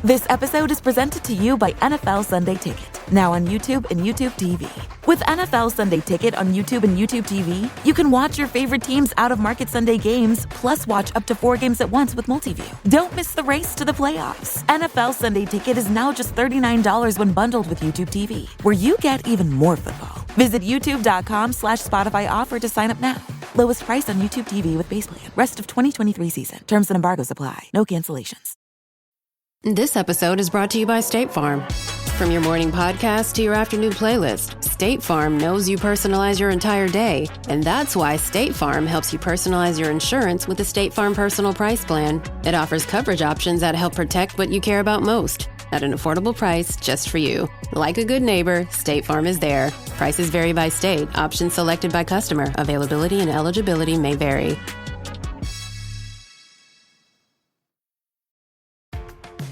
This episode is presented to you by NFL Sunday Ticket, now on YouTube and YouTube TV. With NFL Sunday Ticket on YouTube and YouTube TV, you can watch your favorite teams' out-of-market Sunday games, plus watch up to 4 games at once with Multiview. Don't miss the race to the playoffs. NFL Sunday Ticket is now just $39 when bundled with YouTube TV, where you get even more football. Visit youtube.com/Spotify offer to sign up now. Lowest price on YouTube TV with base plan. Rest of 2023 season. Terms and embargoes apply. No cancellations. This episode is brought to you by State Farm. From your morning podcast to your afternoon playlist, State Farm knows you personalize your entire day. And that's why State Farm helps you personalize your insurance with the State Farm Personal Price Plan. It offers coverage options that help protect what you care about most at an affordable price just for you. Like a good neighbor, State Farm is there. Prices vary by state. Options selected by customer. Availability and eligibility may vary.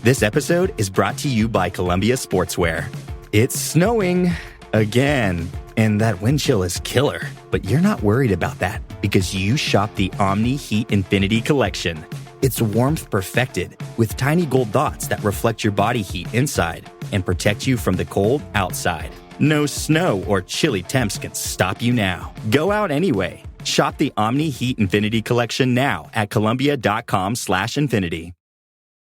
This episode is brought to you by Columbia Sportswear. It's snowing again, and that wind chill is killer. But you're not worried about that because you shop the Omni Heat Infinity Collection. It's warmth perfected with tiny gold dots that reflect your body heat inside and protect you from the cold outside. No snow or chilly temps can stop you now. Go out anyway. Shop the Omni Heat Infinity Collection now at Columbia.com/infinity.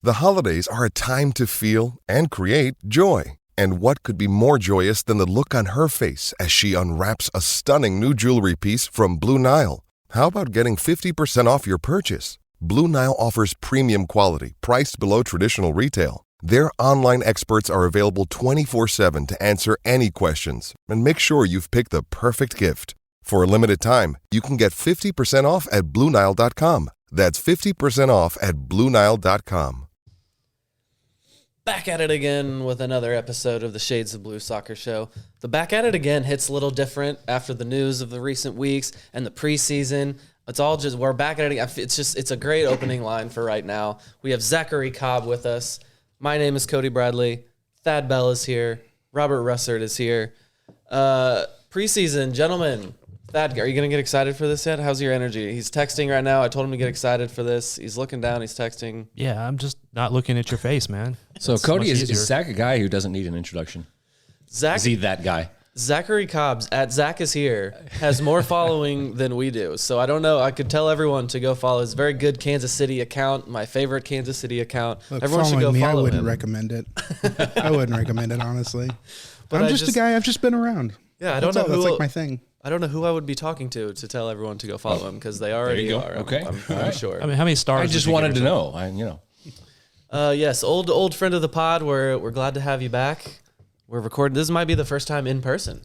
The holidays are a time to feel and create joy. And what could be more joyous than the look on her face as she unwraps a stunning new jewelry piece from Blue Nile? How about getting 50% off your purchase? Blue Nile offers premium quality, priced below traditional retail. Their online experts are available 24/7 to answer any questions and make sure you've picked the perfect gift. For a limited time, you can get 50% off at BlueNile.com. That's 50% off at BlueNile.com. Back at it again with another episode of the Shades of Blue Soccer Show. The Back at It Again hits a little different after the news of the recent weeks and the preseason. It's all just, we're back at it again. It's a great opening line for right now. We have Zachary Cobb with us. My name is Cody Bradley. Thad Bell is here. Robert Russert is here. Preseason, gentlemen. Thad, are you going to get excited for this yet? How's your energy? He's texting right now. I told him to get excited for this. He's looking down. He's texting. Yeah, I'm just not looking at your face, man. So Cody, is Zach a guy who doesn't need an introduction? Zach, is he that guy? Zachary Cobbs at Zach is here has more following than we do. So I don't know. I could tell everyone to go follow his very good Kansas City account, my favorite Kansas City account. Look, everyone should go follow him. I wouldn't recommend it. I wouldn't recommend it, honestly. But I'm just a guy. I've just been around. Yeah, I don't know. That's like my thing. I don't know who I would be talking to tell everyone to go follow him because they already are. Okay, I'm sure. I mean, how many stars? I just wanted to know. Yes, old friend of the pod. We're glad to have you back. We're recording. This might be the first time in person.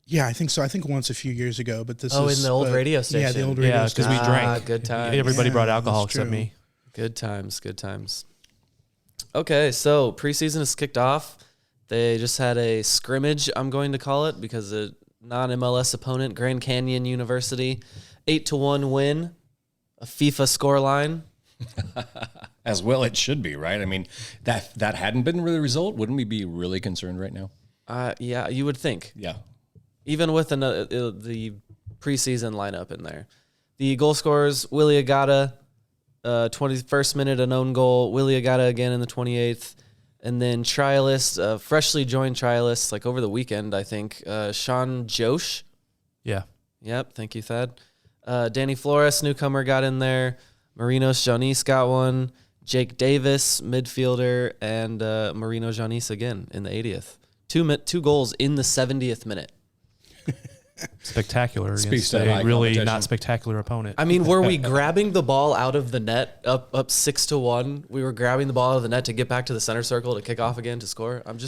Yeah, I think so. I think once a few years ago, but this is in the old radio station. Yeah, the old radio station. because we drank. Good times. Everybody brought alcohol except me. Good times. Okay, so preseason is kicked off. They just had a scrimmage, I'm going to call it, because a non-MLS opponent, Grand Canyon University, 8-1 win, a FIFA scoreline. As well it should be, right? I mean, that hadn't been the result. Wouldn't we be really concerned right now? Yeah, you would think. Yeah. Even with the preseason lineup in there. The goal scorers, Willie Agata, 21st minute, an own goal. Willie Agata again in the 28th. And then trialist, freshly joined trialist, like over the weekend, I think, Sean Josh. Yeah. Yep, thank you, Thad. Danny Flores, newcomer, got in there. Marinos Janice got one. Jake Davis, midfielder, and Marino Janice again in the 80th. Two goals in the 70th minute. Spectacular against a really not spectacular opponent. I mean, were we grabbing the ball out of the net up 6-1? We were grabbing the ball out of the net to get back to the center circle to kick off again to score. I'm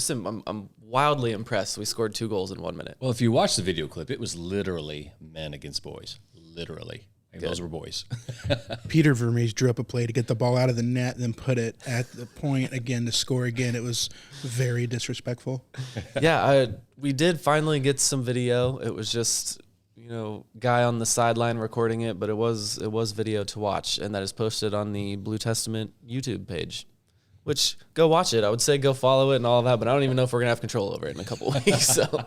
wildly impressed. We scored 2 goals in 1 minute. Well, if you watch the video clip, it was literally men against boys. Literally. Those were boys. Peter Vermees drew up a play to get the ball out of the net, then put it at the point again to score again. It was very disrespectful. Yeah, we did finally get some video. It was just, guy on the sideline recording it, but it was video to watch, and that is posted on the Blue Testament YouTube page. Which, go watch it. I would say go follow it and all of that, but I don't even know if we're going to have control over it in a couple weeks. So,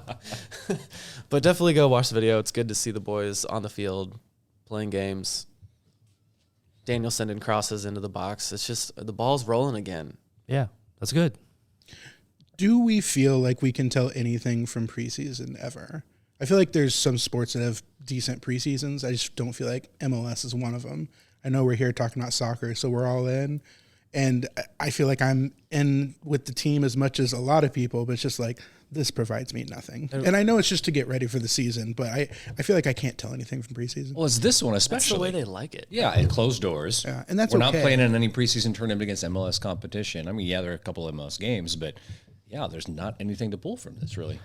but definitely go watch the video. It's good to see the boys on the field playing games. Daniel sending crosses into the box. It's just, the ball's rolling again. Yeah, that's good. Do we feel like we can tell anything from preseason ever? I feel like there's some sports that have decent preseasons. I just don't feel like MLS is one of them. I know we're here talking about soccer, so we're all in. And I feel like I'm in with the team as much as a lot of people, but it's just like, this provides me nothing. And I know it's just to get ready for the season, but I feel like I can't tell anything from preseason. Well, it's this one especially. That's the way they like it. Yeah, and closed doors. Yeah, and that's We're okay. not playing in any preseason tournament against MLS competition. I mean, yeah, there are a couple of MLS games, but yeah, there's not anything to pull from this, really.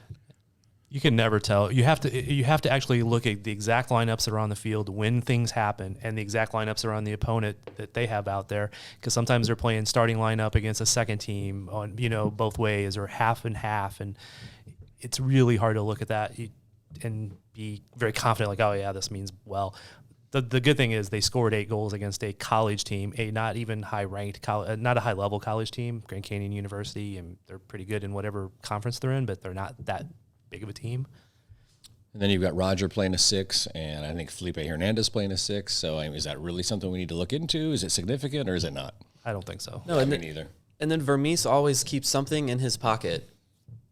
You can never tell. You have to actually look at the exact lineups that are on the field when things happen, and the exact lineups that are on the opponent that they have out there. Because sometimes they're playing starting lineup against a second team on both ways or half and half, and it's really hard to look at that and be very confident. Like, oh yeah, this means well. The good thing is they scored 8 goals against a college team, a not even high-ranked, not a high-level college team, Grand Canyon University, and they're pretty good in whatever conference they're in, but they're not that big of a team. And then you've got Roger playing a 6, and I think Felipe Hernandez playing a 6. So I mean, is that really something we need to look into? Is it significant or is it not? I don't think so. No, me neither. And then Vermees always keeps something in his pocket,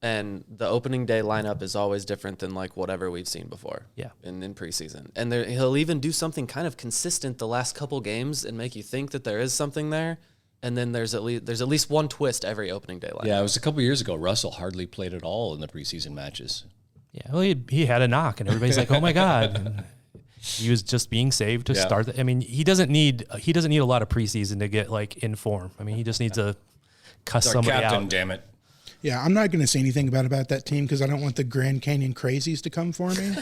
and the opening day lineup is always different than like whatever we've seen before. Yeah, in preseason, and he'll even do something kind of consistent the last couple games and make you think that there is something there. And then there's at least one twist every opening day lineup. Yeah, it was a couple years ago. Russell hardly played at all in the preseason matches. Yeah, well, he had a knock, and everybody's like, "Oh my god!" And he was just being saved to start. I mean, he doesn't need a lot of preseason to get like in form. I mean, he just needs to cuss somebody captain, out. Damn it! Yeah, I'm not going to say anything about that team because I don't want the Grand Canyon Crazies to come for me.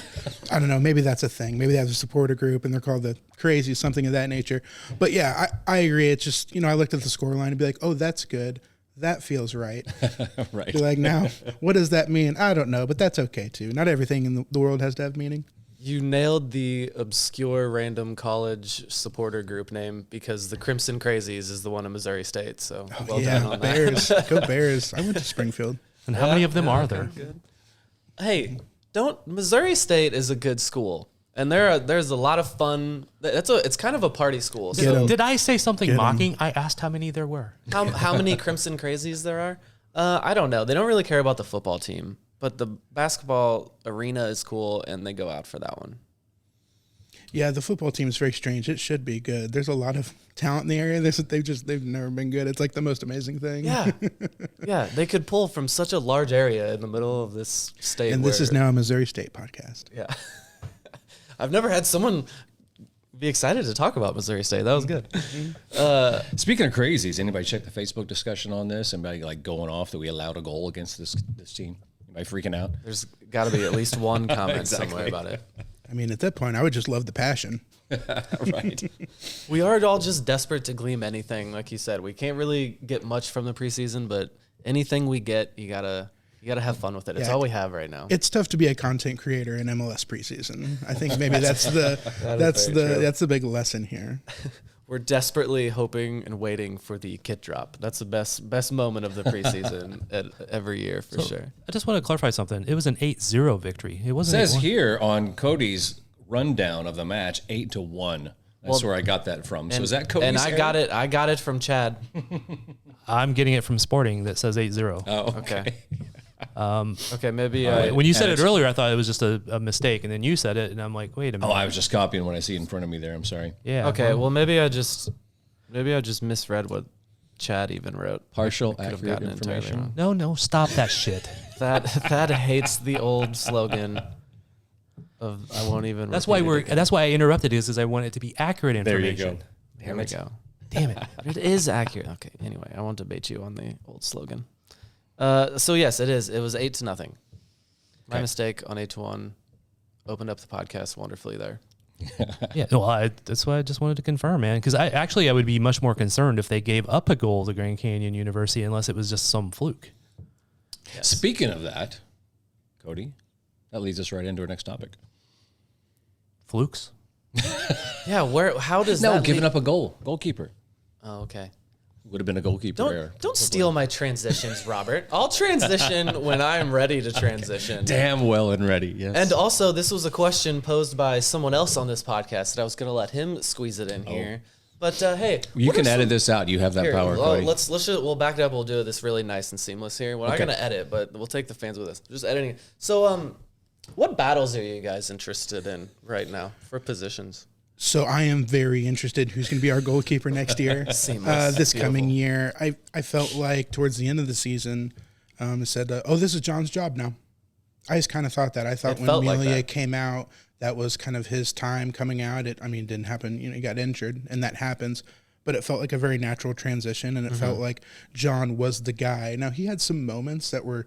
I don't know. Maybe that's a thing. Maybe they have a supporter group and they're called the Crazies, something of that nature. But yeah, I agree. It's just, I looked at the scoreline and be like, oh, that's good. That feels right. Right. Be like, now, what does that mean? I don't know, but that's okay too. Not everything in the world has to have meaning. You nailed the obscure random college supporter group name because the Crimson Crazies is the one in Missouri State. So well done on Bears. that. Go Bears. I went to Springfield. And how many of them are there? Hey, Missouri State is a good school. And there's a lot of fun. It's kind of a party school. So Did I say something mocking? I asked how many there were. how many Crimson Crazies there are? I don't know. They don't really care about the football team. But the basketball arena is cool, and they go out for that one. Yeah, the football team is very strange. It should be good. There's a lot of talent in the area. They've never been good. It's like the most amazing thing. Yeah, yeah. They could pull from such a large area in the middle of this state. And this is now a Missouri State podcast. Yeah, I've never had someone be excited to talk about Missouri State. That was good. Speaking of crazies, anybody check the Facebook discussion on this? Anybody like going off that we allowed a goal against this team? Am I freaking out? There's got to be at least one comment somewhere about it. I mean, at that point, I would just love the passion. Right. We are all just desperate to glean anything. Like you said, we can't really get much from the preseason, but anything we get, you gotta have fun with it. It's all we have right now. It's tough to be a content creator in MLS preseason. I think maybe that's the big lesson here. We're desperately hoping and waiting for the kit drop. That's the best moment of the preseason every year for sure. I just want to clarify something. It was an 8-0 victory. It wasn't. It says here on Cody's rundown of the match, 8-1. That's where I got that from. So is that Cody's? And I got it from Chad. I'm getting it from Sporting that says 8-0. Oh, okay. Okay, maybe when you said it earlier, I thought it was just a mistake, and then you said it, and I'm like, wait a minute. Oh, I was just copying what I see in front of me there. I'm sorry. Yeah. Okay. Well, maybe I just misread what Chad even wrote. Partial Could have accurate gotten entirely information. wrong. No, stop that shit. That hates the old slogan of I won't even. That's why That's why I interrupted is I want it to be accurate information. There you go. There we go. Damn it. It is accurate. Okay. Anyway, I won't debate you on the old slogan. So yes, it is. It was 8-0. My mistake on 8-1. Opened up the podcast wonderfully there. Yeah, well, that's why I just wanted to confirm, man. Because I would be much more concerned if they gave up a goal to Grand Canyon University, unless it was just some fluke. Yes. Speaking of that, Cody, that leads us right into our next topic. Flukes? Yeah. How does that? No, giving up a goalkeeper. Oh, okay. Would have been a goalkeeper. Don't steal my transitions, Robert. I'll transition when I'm ready to transition. Damn well and ready, yes. And also, this was a question posed by someone else on this podcast that I was going to let him squeeze it in here. But hey, You can edit this out. You have that power, Cody. We'll back it up. We'll do this really nice and seamless here. We're not going to edit, but we'll take the fans with us. Just editing. So, what battles are you guys interested in right now for positions? So I am very interested who's going to be our goalkeeper next year. This coming year. I felt like towards the end of the season, it said, this is John's job now. I just kind of thought that. I thought when Melia came out, that was kind of his time coming out. It didn't happen. He got injured, and that happens. But it felt like a very natural transition, and it felt like John was the guy. Now, he had some moments that were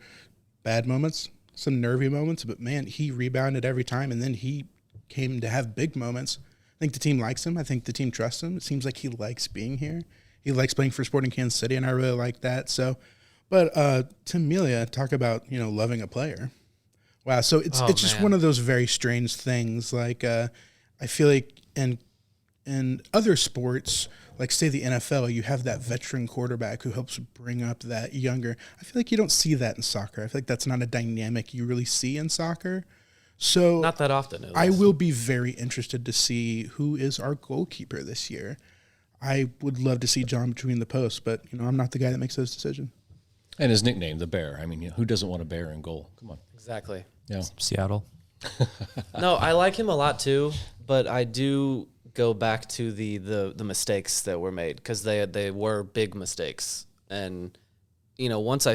bad moments, some nervy moments, but, man, he rebounded every time, and then he came to have big moments. I think the team likes him. I think the team trusts him. It seems like he likes being here. He likes playing for Sporting Kansas City, and I really like that. So, but Tim Melia, talk about, loving a player. Wow, so it's just one of those very strange things. Like I feel like in other sports, like say the NFL, you have that veteran quarterback who helps bring up that younger. I feel like you don't see that in soccer. I feel like that's not a dynamic you really see in soccer. So not that often. I will be very interested to see who is our goalkeeper this year. I would love to see John between the posts, but I'm not the guy that makes those decisions. And his nickname, the Bear. I mean, who doesn't want a bear in goal? Come on. Exactly. Yeah. Seattle. No, I like him a lot too, but I do go back to the mistakes that were made because they were big mistakes, and once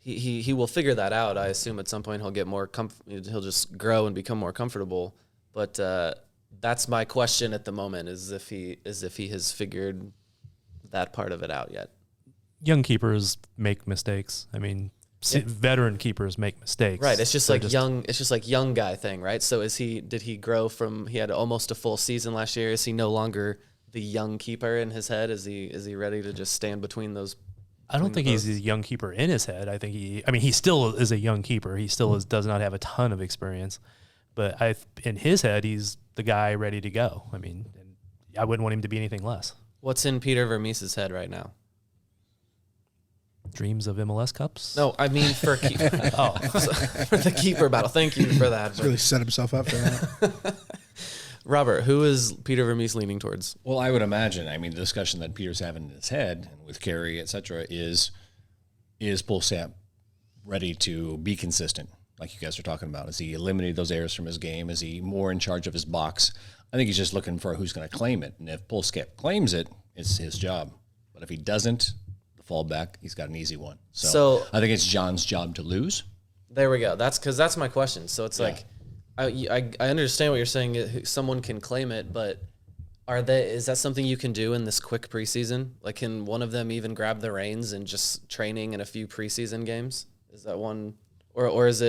he will figure that out. I assume at some point he'll get more he'll just grow and become more comfortable. But that's my question at the moment: is if he has figured that part of it out yet. Young keepers make mistakes. I mean, veteran keepers make mistakes. Right. It's just young guy thing, right? So did he grow from, he had almost a full season last year. Is he no longer the young keeper in his head? Is he ready to just stand between those? I don't think he's a young keeper in his head. I think he still is a young keeper. He still does not have a ton of experience, but in his head, he's the guy ready to go. I mean, I wouldn't want him to be anything less. What's in Peter Vermees's head right now? Dreams of MLS Cups? No, I mean for keeper. For the keeper battle. Thank you for that. He's really set himself up for that. Robert, who is Peter Vermees leaning towards? Well, I would imagine, the discussion that Peter's having in his head with Carey, et cetera, is Pulskamp ready to be consistent, like you guys are talking about? Has he eliminated those errors from his game? Is he more in charge of his box? I think he's just looking for who's going to claim it. And if Pulskamp claims it, it's his job. But if he doesn't, fallback, he's got an easy one. So I think it's John's job to lose. There we go. That's my question. So it's like, I understand what you're saying. Someone can claim it, but is that something you can do in this quick preseason? Like, can one of them even grab the reins and just training in a few preseason games? Is that one, or is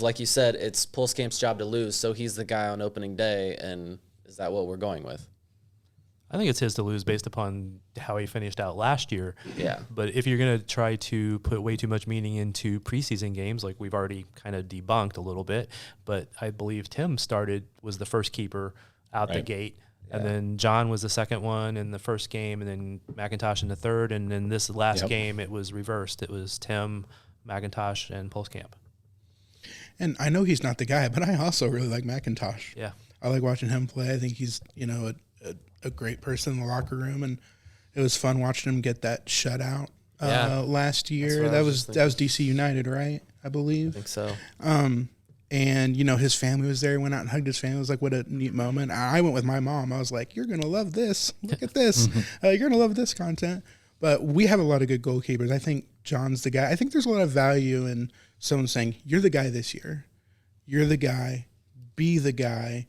like you said, it's Pulskamp's job to lose, so he's the guy on opening day, and is that what we're going with? I think it's his to lose based upon how he finished out last year. Yeah. But if you're going to try to put way too much meaning into preseason games, like we've already kind of debunked a little bit, but I believe Tim was the first keeper out the gate. Yeah. And then John was the second one in the first game, and then McIntosh in the third. And then this last game, it was reversed. It was Tim, McIntosh, and Pulskamp. And I know he's not the guy, but I also really like McIntosh. Yeah. I like watching him play. I think he's, a great person in the locker room, and it was fun watching him get that shutout last year. That was DC United, right? I believe. I think so. And his family was there. He went out and hugged his family. It was like, what a neat moment. I went with my mom. I was like, you're gonna love this. Look at this. You're gonna love this content. But we have a lot of good goalkeepers. I think John's the guy. I think there's a lot of value in someone saying, you're the guy this year. You're the guy. Be the guy.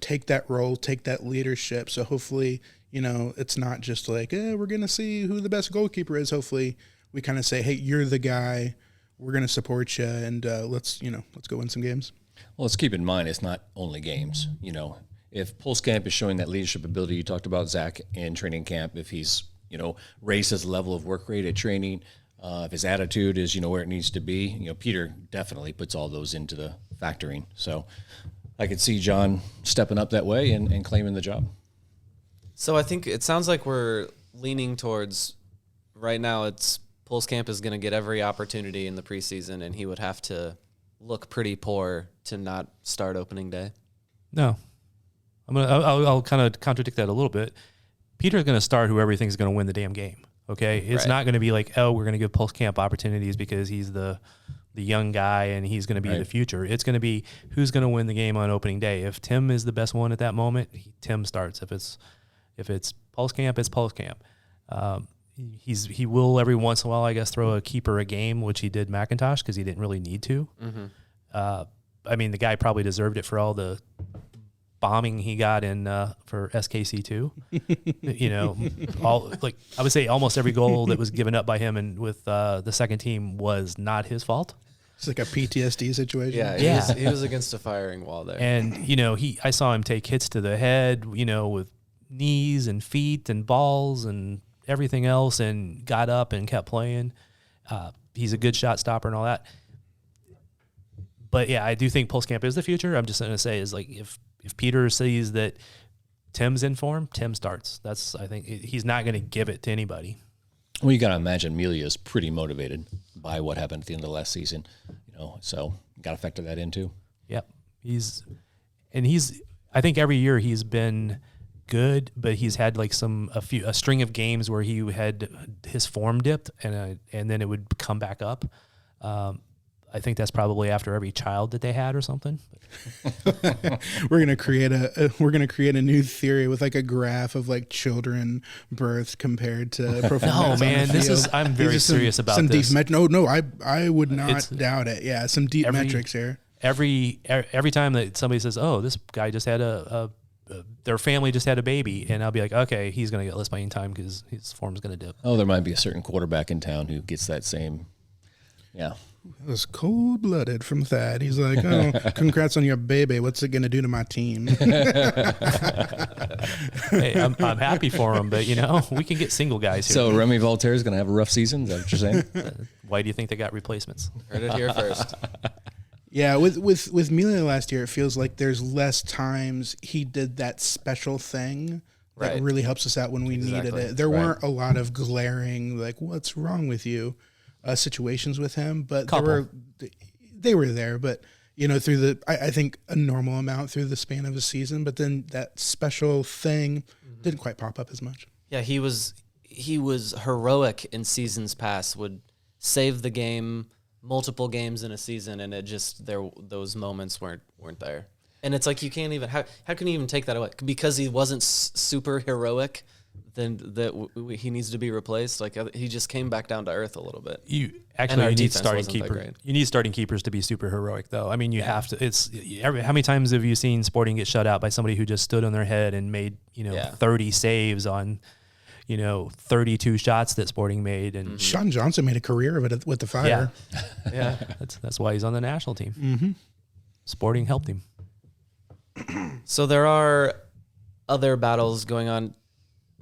Take that role, take that leadership. So hopefully, it's not just like, we're going to see who the best goalkeeper is. Hopefully we kind of say, hey, you're the guy. We're going to support you, and let's go win some games. Well, let's keep in mind, it's not only games. If Pulskamp is showing that leadership ability you talked about, Zach, in training camp, if he's, raised his level of work rate at training, if his attitude is, where it needs to be, Peter definitely puts all those into the factoring. So I could see John stepping up that way and claiming the job. So I think it sounds like we're leaning towards, right now it's Pulskamp is going to get every opportunity in the preseason, and he would have to look pretty poor to not start opening day. No. I'll kind of contradict that a little bit. Peter's going to start whoever he thinks is going to win the damn game. Okay, it's not going to be like, oh, we're going to give Pulskamp opportunities because he's the young guy and he's going to be the future. It's going to be who's going to win the game on opening day. If Tim is the best one at that moment, Tim starts. If it's Pulskamp, it's Pulskamp. He will every once in a while, I guess, throw a keeper a game, which he did McIntosh because he didn't really need to. I mean, the guy probably deserved it for all the bombing he got in for SKC too. I would say almost every goal that was given up by him and with the second team was not his fault. It's like a PTSD situation. Yeah, he was against a firing wall there. And I saw him take hits to the head, with knees and feet and balls and everything else, and got up and kept playing. He's a good shot stopper and all that. But yeah, I do think Pulskamp is the future. I'm just going to say is like if Peter sees that Tim's in form, Tim starts. I think he's not going to give it to anybody. Well, you got to imagine Melia is pretty motivated by what happened at the end of last season, so you got to factor that in too. Yep. I think every year he's been good, but he's had like a string of games where he had his form dipped and then it would come back up. I think that's probably after every child that they had or something. We're gonna create a new theory with like a graph of like children birthed compared to performance. No, man, I'm very serious about some this. Deep I would not doubt it. Yeah, some deep metrics here. Every time that somebody says, "Oh, this guy just had their family just had a baby," and I'll be like, "Okay, he's gonna get less playing time because his form's gonna dip." Oh, there might be a certain quarterback in town who gets that same. Yeah. It was cold-blooded from Thad. He's like, "Oh, congrats on your baby. What's it going to do to my team?" Hey, I'm happy for him, but we can get single guys here. So Remy Voltaire is going to have a rough season. Is that what you're saying? Why do you think they got replacements? Heard it here first. Yeah, with Melia last year, it feels like there's less times he did that special thing that really helps us out when we needed it. There weren't a lot of glaring like, "What's wrong with you?" Situations with him, but they were there, but through I think a normal amount through the span of a season, but then that special thing didn't quite pop up as much. Yeah, he was heroic in seasons past, would save the game multiple games in a season, and it just those moments weren't there. And it's like you can't even how can you even take that away because he wasn't super heroic? Then he needs to be replaced. Like he just came back down to earth a little bit. You need starting keepers. You need starting keepers to be super heroic, though. I mean, you have to. How many times have you seen Sporting get shut out by somebody who just stood on their head and made 30 saves on 32 shots that Sporting made? And Sean Johnson made a career of it with the Fire. Yeah. That's why he's on the national team. Mm-hmm. Sporting helped him. So there are other battles going on.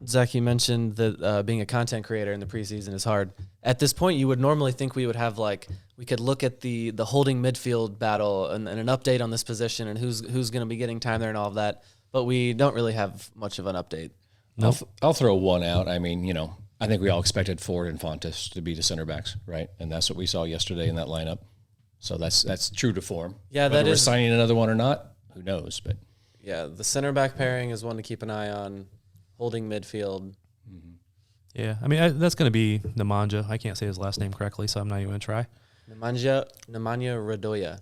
Zach, you mentioned that being a content creator in the preseason is hard. At this point, you would normally think we would have we could look at the holding midfield battle and an update on this position and who's going to be getting time there and all of that. But we don't really have much of an update. Nope. I'll throw one out. I mean, I think we all expected Ford and Fontes to be the center backs, right? And that's what we saw yesterday in that lineup. So that's true to form. Yeah, whether we're signing another one or not, who knows? But yeah, the center back pairing is one to keep an eye on. Holding midfield. Yeah, I mean, that's going to be Nemanja. I can't say his last name correctly, so I'm not even going to try. Nemanja Radoja.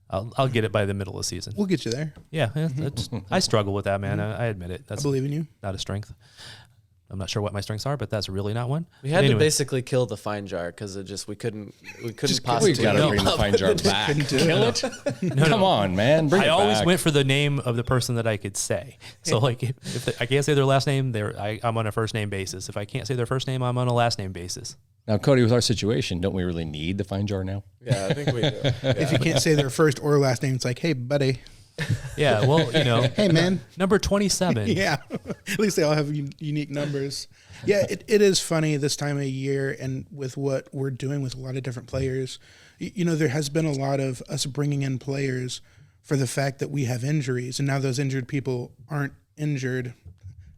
I'll get it by the middle of the season. We'll get you there. Yeah, I struggle with that, man. I admit it. I believe in you. Not a strength. I'm not sure what my strengths are, but that's really not one. We had to basically kill the fine jar because we couldn't possibly. We got to bring the fine jar back. Kill it. Come on, man. Bring it back. I always went for the name of the person that I could say. So like, if I can't say their last name, I'm on a first name basis. If I can't say their first name, I'm on a last name basis. Now, Cody, with our situation, don't we really need the fine jar now? Yeah, I think we do. Yeah. If you can't say their first or last name, it's like, "Hey, buddy." Yeah, well, Hey, man. Number 27. Yeah, at least they all have unique numbers. Yeah, it is funny this time of year, and with what we're doing with a lot of different players, there has been a lot of us bringing in players for the fact that we have injuries, and now those injured people aren't injured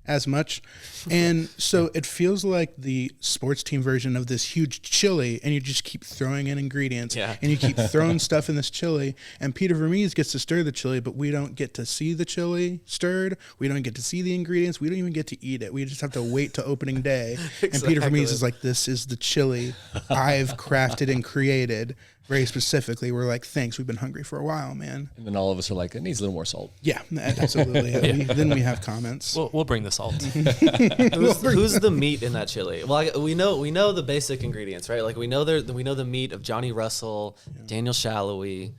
as much. And so it feels like the sports team version of this huge chili, and you just keep throwing in ingredients and you keep throwing stuff in this chili. And Peter Vermees gets to stir the chili, but we don't get to see the chili stirred. We don't get to see the ingredients. We don't even get to eat it. We just have to wait to opening day. And Peter Vermees is like, this is the chili I've crafted and created very specifically. We're like, thanks. We've been hungry for a while, man. And then all of us are like, it needs a little more salt. Yeah, absolutely. Then we have comments. We'll bring the salt. Who's the meat in that chili? Well, we know the basic ingredients, right? Like we know the meat of Johnny Russell, Daniel Shalhoub.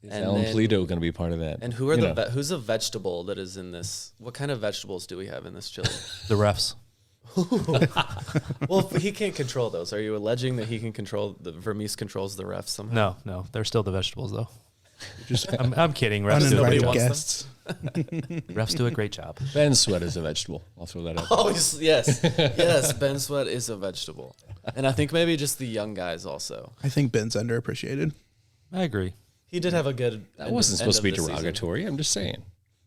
Is Alan Polito going to be part of that? And who's a vegetable that is in this? What kind of vegetables do we have in this chili? The refs. Well, he can't control those. Are you alleging that he can control Vermees controls the refs somehow? No, they're still the vegetables though. Just I'm kidding. Refs do, uninvited guests. refs do a great job. Ben Sweat is a vegetable. I'll throw that out. Oh yes, Ben Sweat is a vegetable, and I think maybe just the young guys also. I think Ben's underappreciated. I agree. He did have a good. That wasn't supposed to be derogatory. I'm just saying.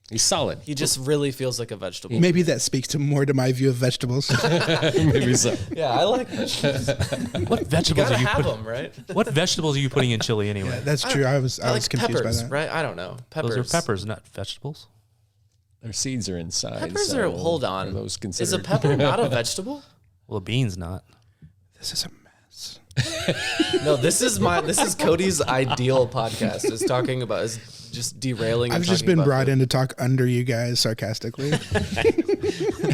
He's solid. He just really feels like a vegetable. Maybe that speaks more to my view of vegetables. Maybe so. Yeah, I like vegetables. What vegetables are you have putting? them, right? What vegetables are you putting in chili anyway? Yeah, that's true. I was like confused peppers, by that. right? I don't know. Peppers. Those are peppers, not vegetables. Their seeds are inside. Peppers so are. Hold on. are those Is considered? a pepper not a vegetable? Well, a bean's not. This is a mess. No, this is Cody's ideal podcast. Is talking about is just derailing. I've just been brought in to talk under you guys sarcastically.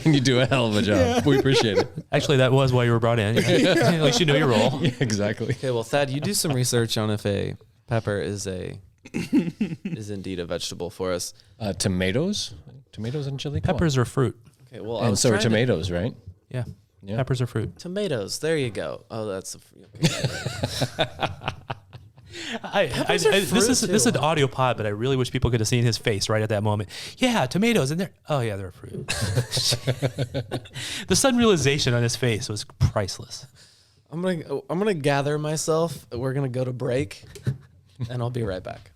And you do a hell of a job. Yeah. We appreciate it. Actually, that was why you were brought in. At least you know your role. Yeah, exactly. Okay, well, Thad, you do some research on if a pepper is indeed a vegetable for us. Tomatoes and chili. Peppers are fruit. Okay, well, and so are tomatoes, right? Yeah. Yeah. Peppers are fruit. Tomatoes. There you go. Oh, that's This is an audio pod, but I really wish people could have seen his face right at that moment. Yeah, tomatoes, and they're a fruit. The sudden realization on his face was priceless. I'm gonna gather myself. We're gonna go to break, and I'll be right back.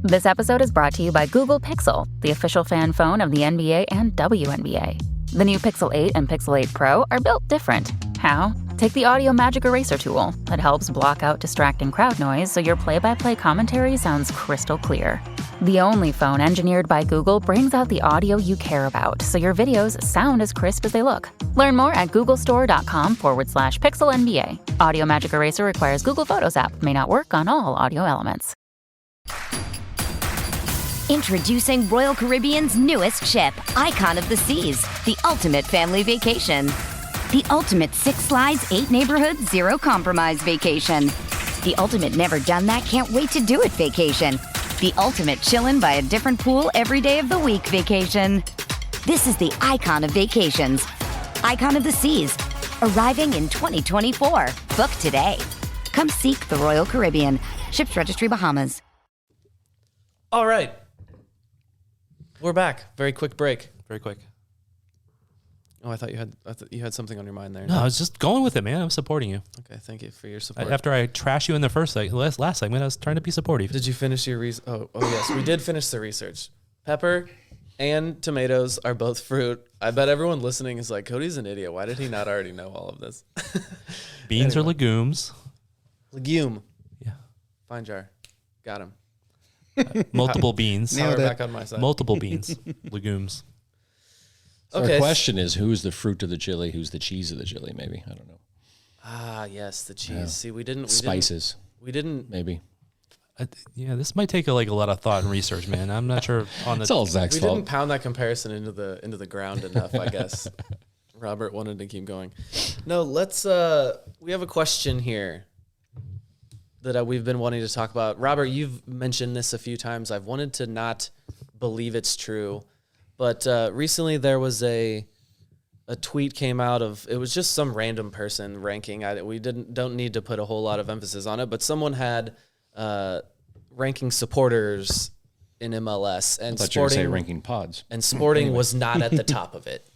This episode is brought to you by Google Pixel, the official fan phone of the NBA and WNBA. The new Pixel 8 and Pixel 8 Pro are built different. How? Take the Audio Magic Eraser tool. It helps block out distracting crowd noise so your play-by-play commentary sounds crystal clear. The only phone engineered by Google brings out the audio you care about so your videos sound as crisp as they look. Learn more at googlestore.com/pixelnba. Audio Magic Eraser requires Google Photos app. May not work on all audio elements. Introducing Royal Caribbean's newest ship, Icon of the Seas, the ultimate family vacation. The ultimate 6 slides, 8 neighborhoods, 0 compromise vacation. The ultimate never done that, can't wait to do it vacation. The ultimate chillin' by a different pool every day of the week vacation. This is the Icon of vacations. Icon of the Seas, arriving in 2024. Book today. Come seek the Royal Caribbean. Ships Registry, Bahamas. All right. We're back. Very quick break. Very quick. Oh, I thought you had something on your mind there. No, I was just going with it, man. I'm supporting you. Okay, thank you for your support. After I trash you in the last segment, I was trying to be supportive. Did you finish your research? Oh, yes, we did finish the research. Pepper and tomatoes are both fruit. I bet everyone listening is like, Cody's an idiot. Why did he not already know all of this? Beans are legumes. Legume. Yeah. Fine jar. Got him. Multiple beans. Power back on my side. Multiple beans. Legumes. So our question is, who's the fruit of the chili? Who's the cheese of the chili? Maybe. I don't know. Ah, yes, the cheese. Yeah. See, we didn't. Spices. We didn't. Maybe. Yeah, this might take a lot of thought and research, man. I'm not sure on the. It's all Zach's fault. We fault. didn't pound that comparison into the ground enough, I guess. Robert wanted to keep going. No, let's. We have a question here that we've been wanting to talk about. Robert, you've mentioned this a few times. I've wanted to not believe it's true, but recently there was a tweet came out of, it was just some random person ranking. We don't need to put a whole lot of emphasis on it, but someone had ranking supporters in MLS, and I thought you were saying ranking pods, and Sporting was not at the top of it,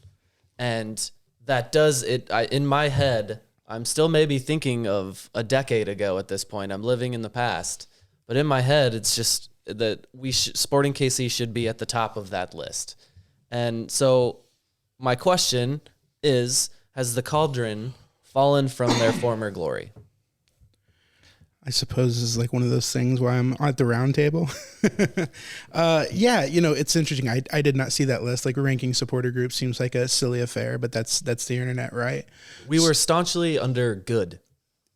and that does it. In my head, I'm still maybe thinking of a decade ago at this point. I'm living in the past, but in my head, it's that Sporting KC should be at the top of that list. And so my question is, has the Cauldron fallen from their former glory? I suppose this is like one of those things where I'm at the round table. Yeah, it's interesting. I did not see that list. Like, ranking supporter groups seems like a silly affair, but that's the internet, right? We were staunchly under good.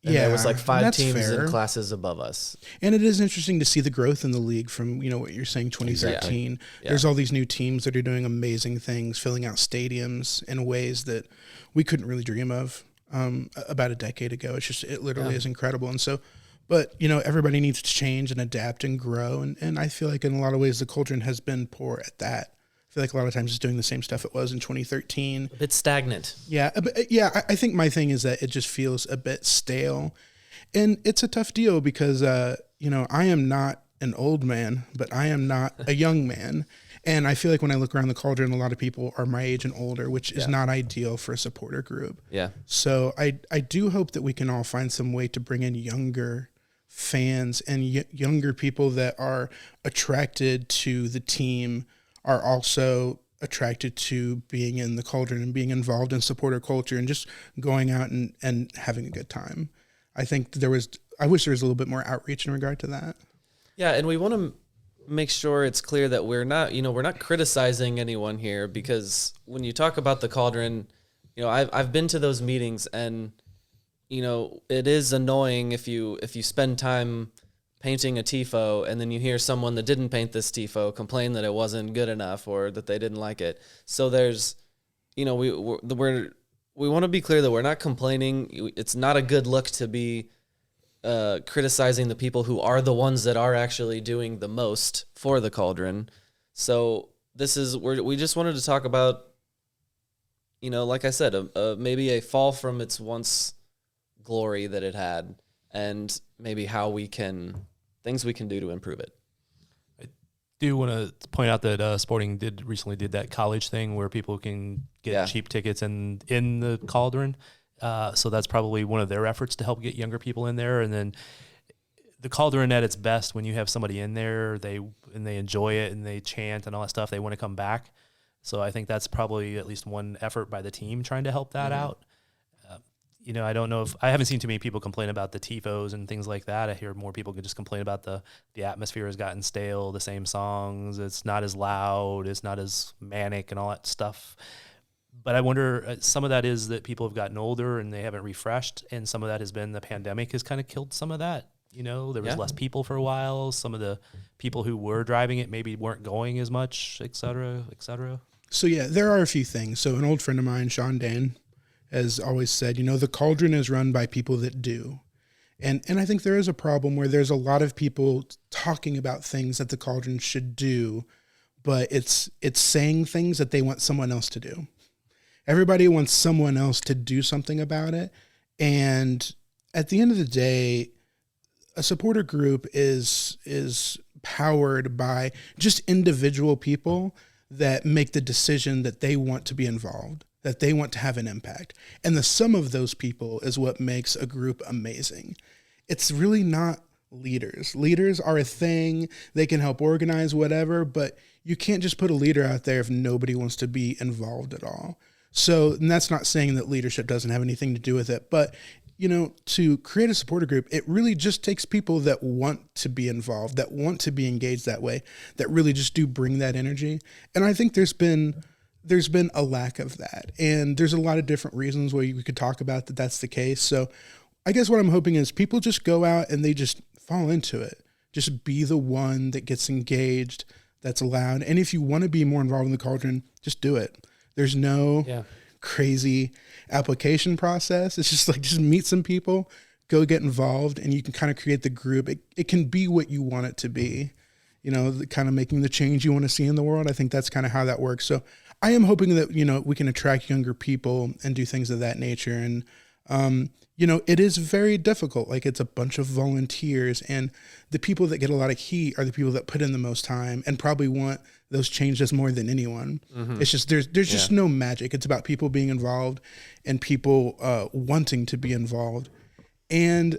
And yeah, there was like 5 teams fair. in classes above us. And it is interesting to see the growth in the league from, what you're saying, 2013. Exactly. Yeah. There's all these new teams that are doing amazing things, filling out stadiums in ways that we couldn't really dream of about a decade ago. It literally is incredible. And so, but, everybody needs to change and adapt and grow. And I feel like in a lot of ways, the Cauldron has been poor at that. I feel like a lot of times it's doing the same stuff it was in 2013. A bit stagnant. Yeah. I think my thing is that it just feels a bit stale. And it's a tough deal because, I am not an old man, but I am not a young man. And I feel like when I look around the Cauldron, a lot of people are my age and older, which is not ideal for a supporter group. Yeah. So I do hope that we can all find some way to bring in younger fans and younger people that are attracted to the team, are also attracted to being in the Cauldron and being involved in supporter culture and just going out and having a good time. I think I wish there was a little bit more outreach in regard to that. Yeah, and we want to make sure it's clear that we're not criticizing anyone here, because when you talk about the Cauldron, I've been to those meetings, and it is annoying if you spend time painting a tifo and then you hear someone that didn't paint this tifo complain that it wasn't good enough or that they didn't like it. So there's, we want to be clear that we're not complaining. It's not a good look to be criticizing the people who are the ones that are actually doing the most for the Cauldron. So we just wanted to talk about, like I said, maybe a fall from its once glory that it had, and maybe things we can do to improve it. I do want to point out that Sporting recently did that college thing where people can get cheap tickets in the Cauldron. So that's probably one of their efforts to help get younger people in there. And then the Cauldron at its best, when you have somebody in there, they enjoy it and they chant and all that stuff, they want to come back. So I think that's probably at least one effort by the team trying to help that out. I don't know I haven't seen too many people complain about the tifos and things like that. I hear more people just complain about the atmosphere has gotten stale, the same songs, it's not as loud, it's not as manic and all that stuff. But I wonder, some of that is that people have gotten older and they haven't refreshed, and some of that has been the pandemic has kind of killed some of that. There was less people for a while. Some of the people who were driving it maybe weren't going as much, et cetera, et cetera. So yeah, there are a few things. So an old friend of mine, Sean Dane, has always said, the Cauldron is run by people that do. And I think there is a problem where there's a lot of people talking about things that the Cauldron should do, but it's saying things that they want someone else to do. Everybody wants someone else to do something about it. And at the end of the day, a supporter group is powered by just individual people that make the decision that they want to be involved, that they want to have an impact. And the sum of those people is what makes a group amazing. It's really not leaders. Leaders are a thing. They can help organize whatever, but you can't just put a leader out there if nobody wants to be involved at all. So, and that's not saying that leadership doesn't have anything to do with it, but to create a supporter group, it really just takes people that want to be involved, that want to be engaged that way, that really just do bring that energy. And I think there's been a lack of that. And there's a lot of different reasons why we could talk about that that's the case. So I guess what I'm hoping is people just go out and they just fall into it. Just be the one that gets engaged, that's allowed. And if you want to be more involved in the Cauldron, just do it. There's no crazy application process. It's just meet some people, go get involved, and you can kind of create the group. It can be what you want it to be, kind of making the change you want to see in the world. I think that's kind of how that works. So I am hoping that, we can attract younger people and do things of that nature. And, it is very difficult. Like, it's a bunch of volunteers, and the people that get a lot of heat are the people that put in the most time and probably want those changes more than anyone. Mm-hmm. It's just, there's just no magic. It's about people being involved and people wanting to be involved. And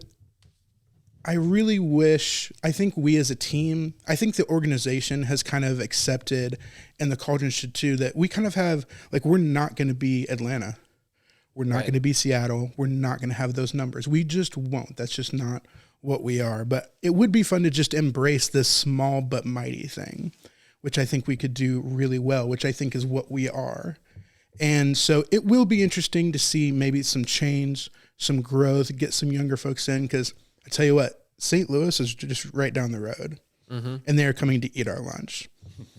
I really wish, I think we as a team, I think the organization has kind of accepted, and the Cauldron should too, that we kind of have, like, we're not going to be Atlanta. We're not going to be Seattle. We're not going to have those numbers. We just won't. That's just not what we are. But it would be fun to just embrace this small but mighty thing, which I think we could do really well, which I think is what we are. And so it will be interesting to see maybe some change, some growth, get some younger folks in, because I tell you what, St. Louis is just right down the road, and they're coming to eat our lunch.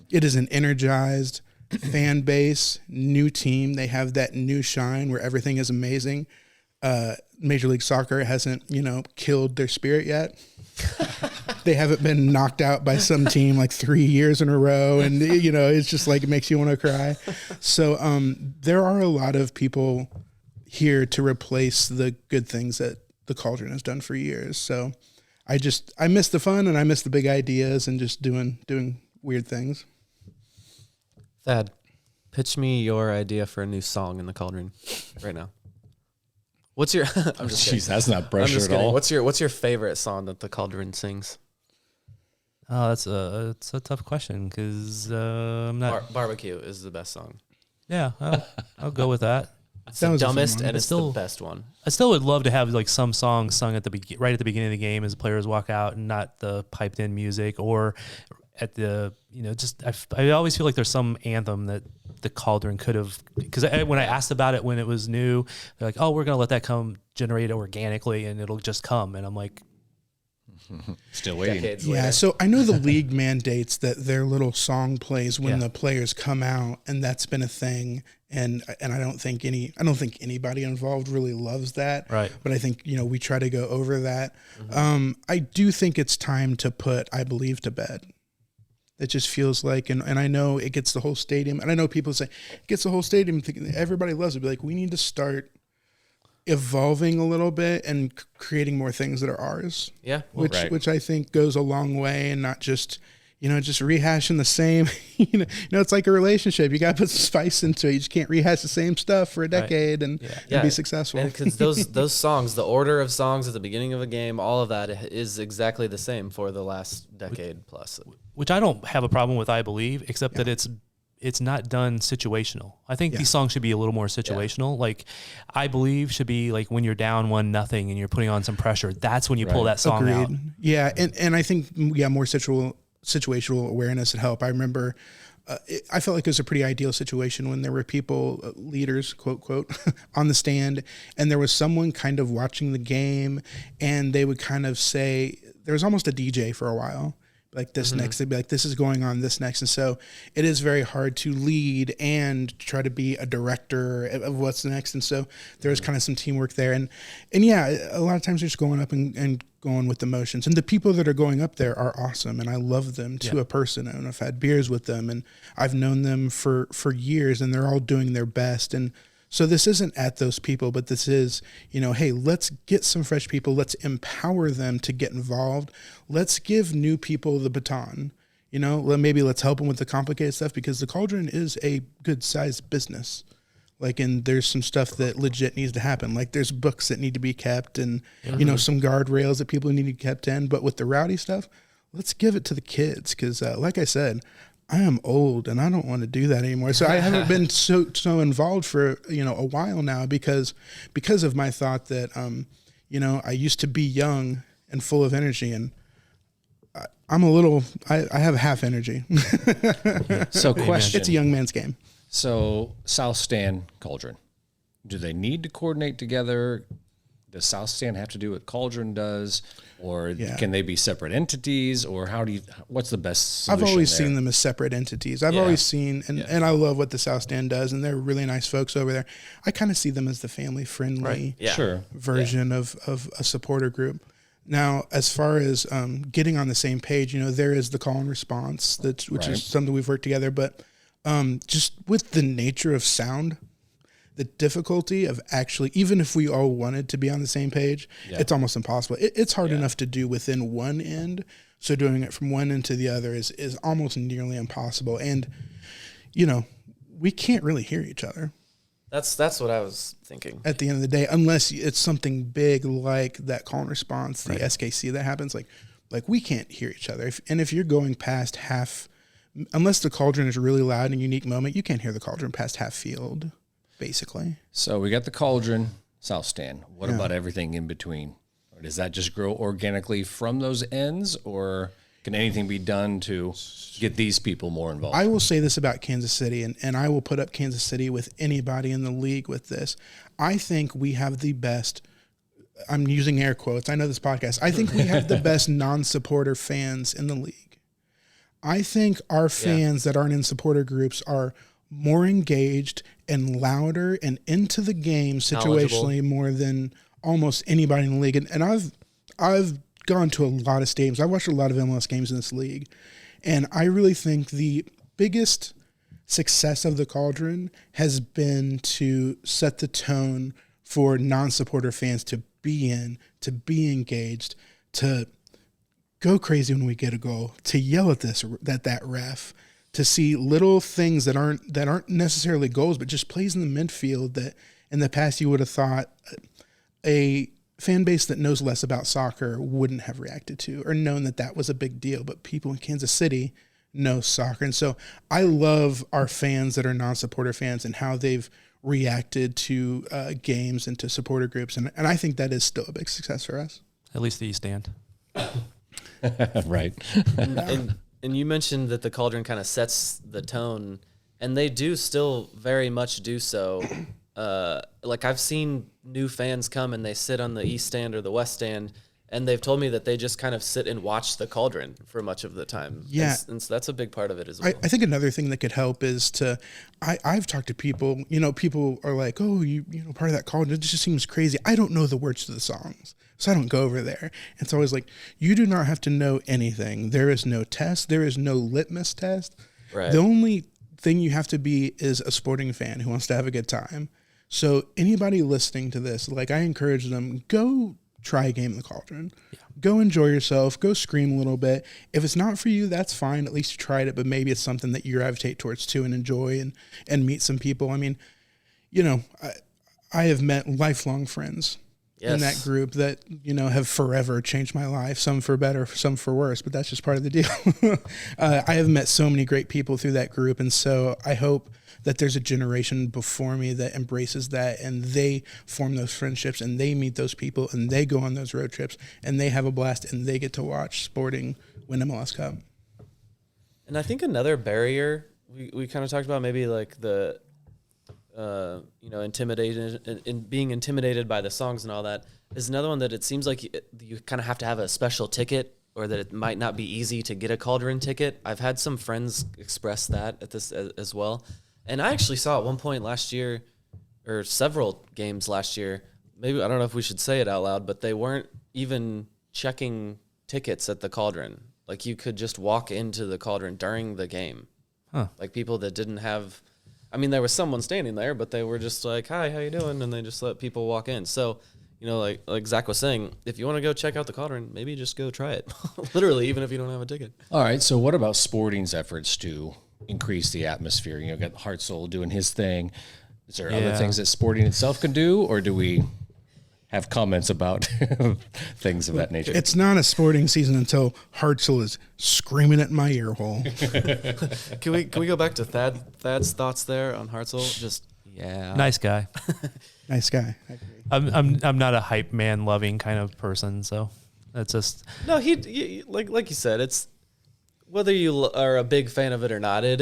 It is an energized fan base, new team. They have that new shine where everything is amazing. Major League Soccer hasn't, killed their spirit yet. They haven't been knocked out by some team like 3 years in a row, and it's just like it makes you want to cry. So there are a lot of people here to replace the good things that the Cauldron has done for years. So I miss the fun, and I miss the big ideas and just doing weird things. Thad, pitch me your idea for a new song in the Cauldron right now. What's your? I'm just kidding. Jeez, that's not pressure at all. What's your favorite song that the Cauldron sings? Oh, it's a tough question because I'm not. Barbecue is the best song. Yeah, I'll go with that. It's the dumbest, and it's the best one. I still would love to have like some songs sung at right at the beginning of the game as the players walk out, and not the piped in music, or at the I always feel like there's some anthem that the Cauldron could have, because when I asked about it when it was new, they're like, oh, we're gonna let that come generate organically and it'll just come, and I'm like, still waiting. Yeah, so I know the league mandates that their little song plays when the players come out, and that's been a thing. And I don't think anybody involved really loves that. Right. But I think we try to go over that. I do think it's time to put "I Believe" to bed. It just feels like, and I know it gets the whole stadium, and I know people say it gets the whole stadium thinking everybody loves it. But like, we need to start evolving a little bit and creating more things that are ours. Yeah. Which I think goes a long way, and not just just rehashing the same. It's like a relationship. You got to put some spice into it. You just can't rehash the same stuff for a decade and be successful. And because those songs, the order of songs at the beginning of a game, all of that is exactly the same for the last decade plus. Which I don't have a problem with, I believe, except that it's not done situational. I think these songs should be a little more situational. Like, I Believe should be like when you're down 1-0 and you're putting on some pressure. That's when you pull that song out. Yeah, and I think more situational awareness would help. I remember I felt like it was a pretty ideal situation when there were people, leaders, quote, quote, on the stand, and there was someone kind of watching the game, and they would kind of say, there was almost a DJ for a while, like this next, they'd be like, this is going on, this next. And so it is very hard to lead and try to be a director of what's next. And so there was kind of some teamwork there. And yeah, a lot of times you're just going up and going with the motions. And the people that are going up there are awesome, and I love them to a person. And I've had beers with them, and I've known them for years, and they're all doing their best. And so this isn't at those people, but this is, hey, let's get some fresh people. Let's empower them to get involved. Let's give new people the baton. Maybe let's help them with the complicated stuff, because the Cauldron is a good-sized business. And there's some stuff that legit needs to happen. Like, there's books that need to be kept, and, some guardrails that people need to be kept in. But with the rowdy stuff, let's give it to the kids. Because like I said, I am old and I don't want to do that anymore. So I haven't been so involved for, a while now because of my thought that, I used to be young and full of energy, and I have half energy. So question. It's a young man's game. So South Stand, Cauldron, do they need to coordinate together? Does South Stand have to do what Cauldron does, or can they be separate entities, or what's the best solution? I've always seen them as separate entities. I've always seen, and I love what the South Stand does, and they're really nice folks over there. I kind of see them as the family-friendly version of a supporter group. Now, as far as getting on the same page, there is the call and response, which is something we've worked together, but just with the nature of sound, the difficulty of actually, even if we all wanted to be on the same page, it's almost impossible. It's hard enough to do within one end. So doing it from one end to the other is almost nearly impossible. And, we can't really hear each other. That's what I was thinking. At the end of the day, unless it's something big like that call and response, the SKC that happens, like we can't hear each other. If you're going past half, unless the Cauldron is a really loud and unique moment, you can't hear the Cauldron past half field, basically. So we got the Cauldron, South Stand. What about everything in between? Or does that just grow organically from those ends, or can anything be done to get these people more involved? I will say this about Kansas City, and I will put up Kansas City with anybody in the league with this. I think we have the best, I'm using air quotes, I know this podcast, I think we have the best non-supporter fans in the league. I think our fans that aren't in supporter groups are more engaged and louder and into the game situationally more than almost anybody in the league. And I've gone to a lot of stadiums. I've watched a lot of MLS games in this league. And I really think the biggest success of the Cauldron has been to set the tone for non-supporter fans to be in, to be engaged, to go crazy when we get a goal, to yell at that ref, to see little things that aren't necessarily goals, but just plays in the midfield that in the past you would have thought a fan base that knows less about soccer wouldn't have reacted to or known that was a big deal. But people in Kansas City know soccer. And so I love our fans that are non-supporter fans and how they've reacted to games and to supporter groups. And I think that is still a big success for us. At least the East Stand. Right. And you mentioned that the Cauldron kind of sets the tone, and they do still very much do so. Like I've seen new fans come and they sit on the East Stand or the West Stand, and they've told me that they just kind of sit and watch the Cauldron for much of the time. Yeah. And so that's a big part of it as well. I think another thing that could help is I've talked to people, people are like, oh, you know, part of that Cauldron, it just seems crazy. I don't know the words to the songs, so I don't go over there. And it's always like, you do not have to know anything. There is no test. There is no litmus test. Right. The only thing you have to be is a sporting fan who wants to have a good time. So anybody listening to this, like I encourage them, go try a game in the Cauldron. Yeah. Go enjoy yourself. Go scream a little bit. If it's not for you, that's fine. At least you tried it, but maybe it's something that you gravitate towards too and enjoy and meet some people. I mean, I have met lifelong friends in that group that, have forever changed my life, some for better, some for worse, but that's just part of the deal. I have met so many great people through that group. And so I hope that there's a generation before me that embraces that, and they form those friendships, and they meet those people, and they go on those road trips, and they have a blast, and they get to watch Sporting win MLS Cup. And I think another barrier we kind of talked about, maybe like the intimidated and being intimidated by the songs and all that, is another one that it seems like you kind of have to have a special ticket, or that it might not be easy to get a Cauldron ticket. I've had some friends express that at this as well. And I actually saw at one point last year, or several games last year, maybe, I don't know if we should say it out loud, but they weren't even checking tickets at the Cauldron. Like you could just walk into the Cauldron during the game. Huh. Like people that didn't have, there was someone standing there, but they were just like, hi, how you doing? And they just let people walk in. So, like Zach was saying, if you want to go check out the Cauldron, maybe just go try it. Literally, even if you don't have a ticket. All right. So what about Sporting's efforts to increase the atmosphere? Got Heart Soul doing his thing. Is there other things that Sporting itself can do, or do we have comments about things of that nature? It's not a sporting season until Heart Soul is screaming at my ear hole. Can we go back to Thad's thoughts there on Heart Soul? Just nice guy. Nice guy. I agree. I'm not a hype man loving kind of person, so that's just no. He like you said, it's. Whether you are a big fan of it or not, that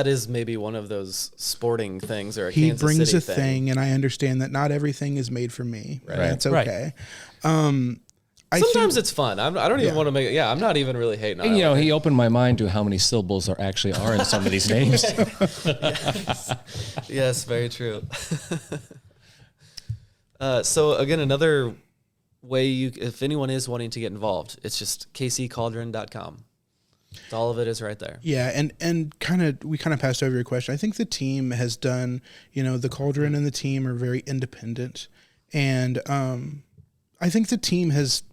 is maybe one of those sporting things or a Kansas City thing. He brings a thing, and I understand that not everything is made for me. Right. That's okay. Right. Sometimes it's fun. I don't even want to make it. Yeah, I'm not even really hating on it. And, he opened my mind to how many syllables there actually are in some of these names. Yes, very true. So again, another way if anyone is wanting to get involved, it's just kccauldron.com. All of it is right there. Yeah, and we kind of passed over your question. I think the team has done, the Cauldron and the team are very independent, and I think the team has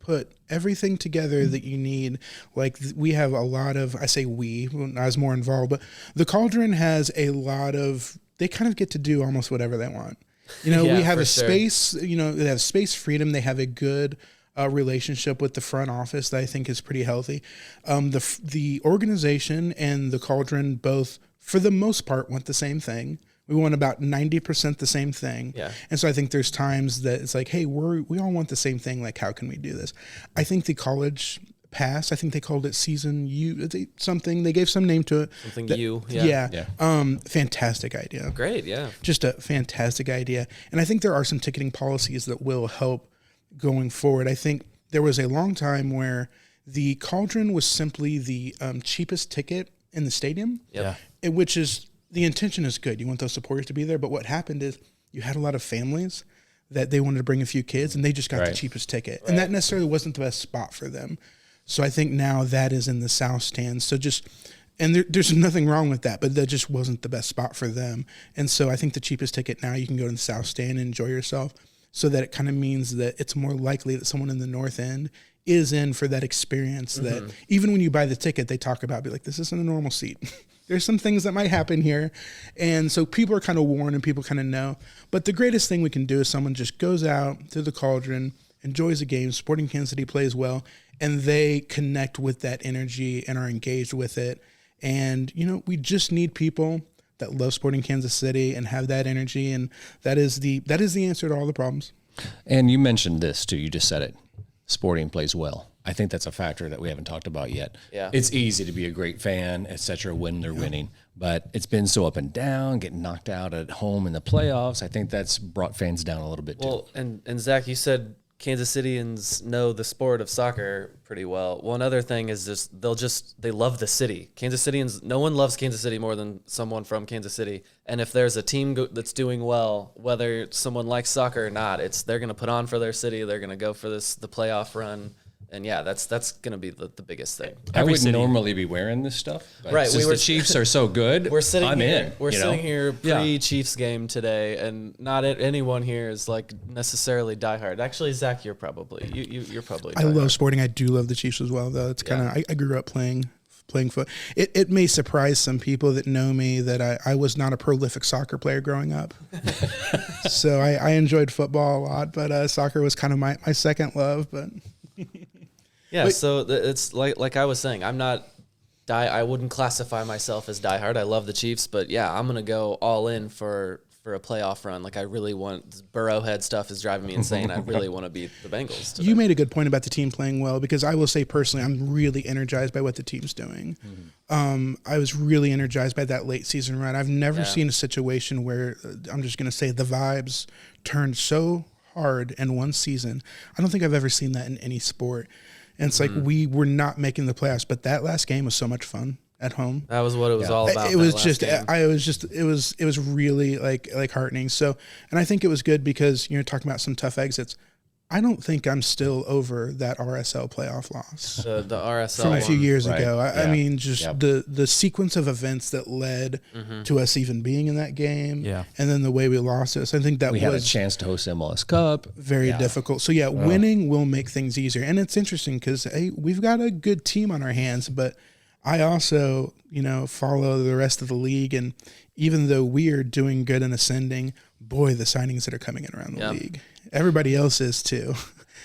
put everything together that you need. Like we have a lot of, I say we, I was more involved, but the Cauldron has a lot of they kind of get to do almost whatever they want. You know, we have a space, you know, they have space freedom. They have a good relationship with the front office that I think is pretty healthy. The organization and the Cauldron both, for the most part, want the same thing. We want about 90% the same thing. Yeah. And so I think there's times that it's like, hey, we all want the same thing. Like, how can we do this? I think the college pass, I think they called it Season U, something. They gave some name to it. Something that, U. Yeah. Fantastic idea. Great, yeah. Just a fantastic idea. And I think there are some ticketing policies that will help going forward. I think there was a long time where the Cauldron was simply the cheapest ticket in the stadium. Yeah. Which is, the intention is good. You want those supporters to be there. But what happened is you had a lot of families that they wanted to bring a few kids, and they just got the cheapest ticket. And that necessarily wasn't the best spot for them. So I think now that is in the south stand. So there's nothing wrong with that, but that just wasn't the best spot for them. And so I think the cheapest ticket now, you can go to the south stand and enjoy yourself, so that it kind of means that it's more likely that someone in the north end is in for that experience that even when you buy the ticket, they talk about, be like, this isn't a normal seat. There's some things that might happen here. And so people are kind of warned and people kind of know. But the greatest thing we can do is someone just goes out to the Cauldron, enjoys a game, Sporting Kansas City plays well, and they connect with that energy and are engaged with it. And, you know, we just need people that love Sporting Kansas City and have that energy. And that is the answer to all the problems. And you mentioned this too. You just said it. Sporting plays well. I think that's a factor that we haven't talked about yet. Yeah. It's easy to be a great fan, et cetera, when they're winning, but it's been so up and down, getting knocked out at home in the playoffs. I think that's brought fans down a little bit too. Well, and Zach, you said Kansas Cityans know the sport of soccer pretty well. One other thing is they love the city. Kansas Cityans, no one loves Kansas City more than someone from Kansas City. And if there's a team that's doing well, whether someone likes soccer or not, they're going to put on for their city. They're going to go for the playoff run. And yeah, that's going to be the biggest thing. I would normally be wearing this stuff, but right? Since the Chiefs are so good, we're sitting here pre-Chiefs game today, and not anyone here is like necessarily diehard. Actually, Zach, you're probably you're probably. I love Sporting. I do love the Chiefs as well, though. It's kind of I grew up playing foot. It may surprise some people that know me that I was not a prolific soccer player growing up. So I enjoyed football a lot, but soccer was kind of my second love. But yeah, so it's like I was saying, I wouldn't classify myself as diehard. I love the Chiefs, but yeah, I'm gonna go all in for a playoff run. Like I really want, Burrowhead stuff is driving me insane. I really want to beat the Bengals today. You made a good point about the team playing well, because I will say personally, I'm really energized by what the team's doing. I was really energized by that late season run. I've never seen a situation where I'm just gonna say the vibes turned so hard in one season. I don't think I've ever seen that in any sport. And it's like we were not making the playoffs, but that last game was so much fun at home. That was what it was all about. It was really like heartening. So, and I think it was good because you're talking about some tough exits. I don't think I'm still over that RSL playoff loss. The RSL from a few years ago. I mean, just the sequence of events that led to us even being in that game, and then the way we lost it. So I think that we had a chance to host MLS Cup. Very difficult. So winning will make things easier. And it's interesting because we've got a good team on our hands, but I also, follow the rest of the league, and even though we are doing good and ascending, boy, the signings that are coming in around the league. Everybody else is too.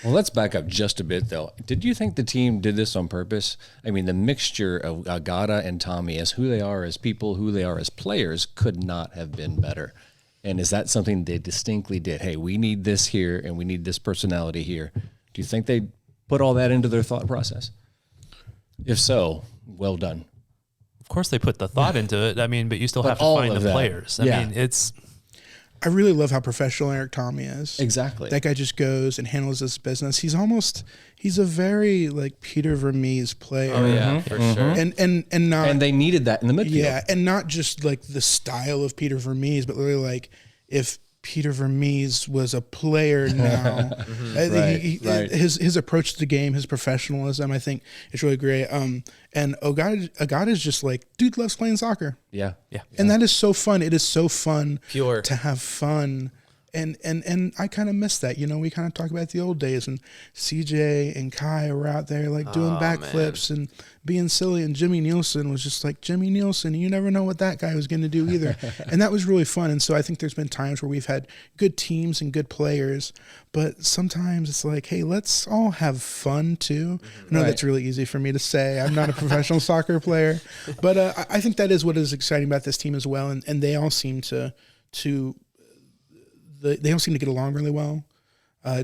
Well, let's back up just a bit, though. Did you think the team did this on purpose? I mean, the mixture of Agata and Tommy as who they are as people, who they are as players, could not have been better. And is that something they distinctly did? Hey, we need this here, and we need this personality here. Do you think they put all that into their thought process? If so, well done. Of course they put the thought into it. I mean, but you still have to find the players. I mean, I really love how professional Eric Tommy is. Exactly. That guy just goes and handles his business. He's a very like Peter Vermees player. Oh yeah, for sure. And they needed that in the midfield. Yeah, and not just like the style of Peter Vermees, but really like if Peter Vermees was a player now. His approach to the game, his professionalism, I think it's really great. And Agata is just like, dude loves playing soccer. Yeah. And that is so fun. It is so fun to have fun And I kind of miss that. We kind of talk about the old days, and CJ and Kai were out there like doing backflips and being silly, and Jimmy Nielsen was just like Jimmy Nielsen. You never know what that guy was going to do either. And that was really fun. And so I think there's been times where we've had good teams and good players, but sometimes it's like, hey, let's all have fun too. I know that's really easy for me to say. I'm not a professional soccer player, but I think that is what is exciting about this team as well. And they all seem they all seem to get along really well.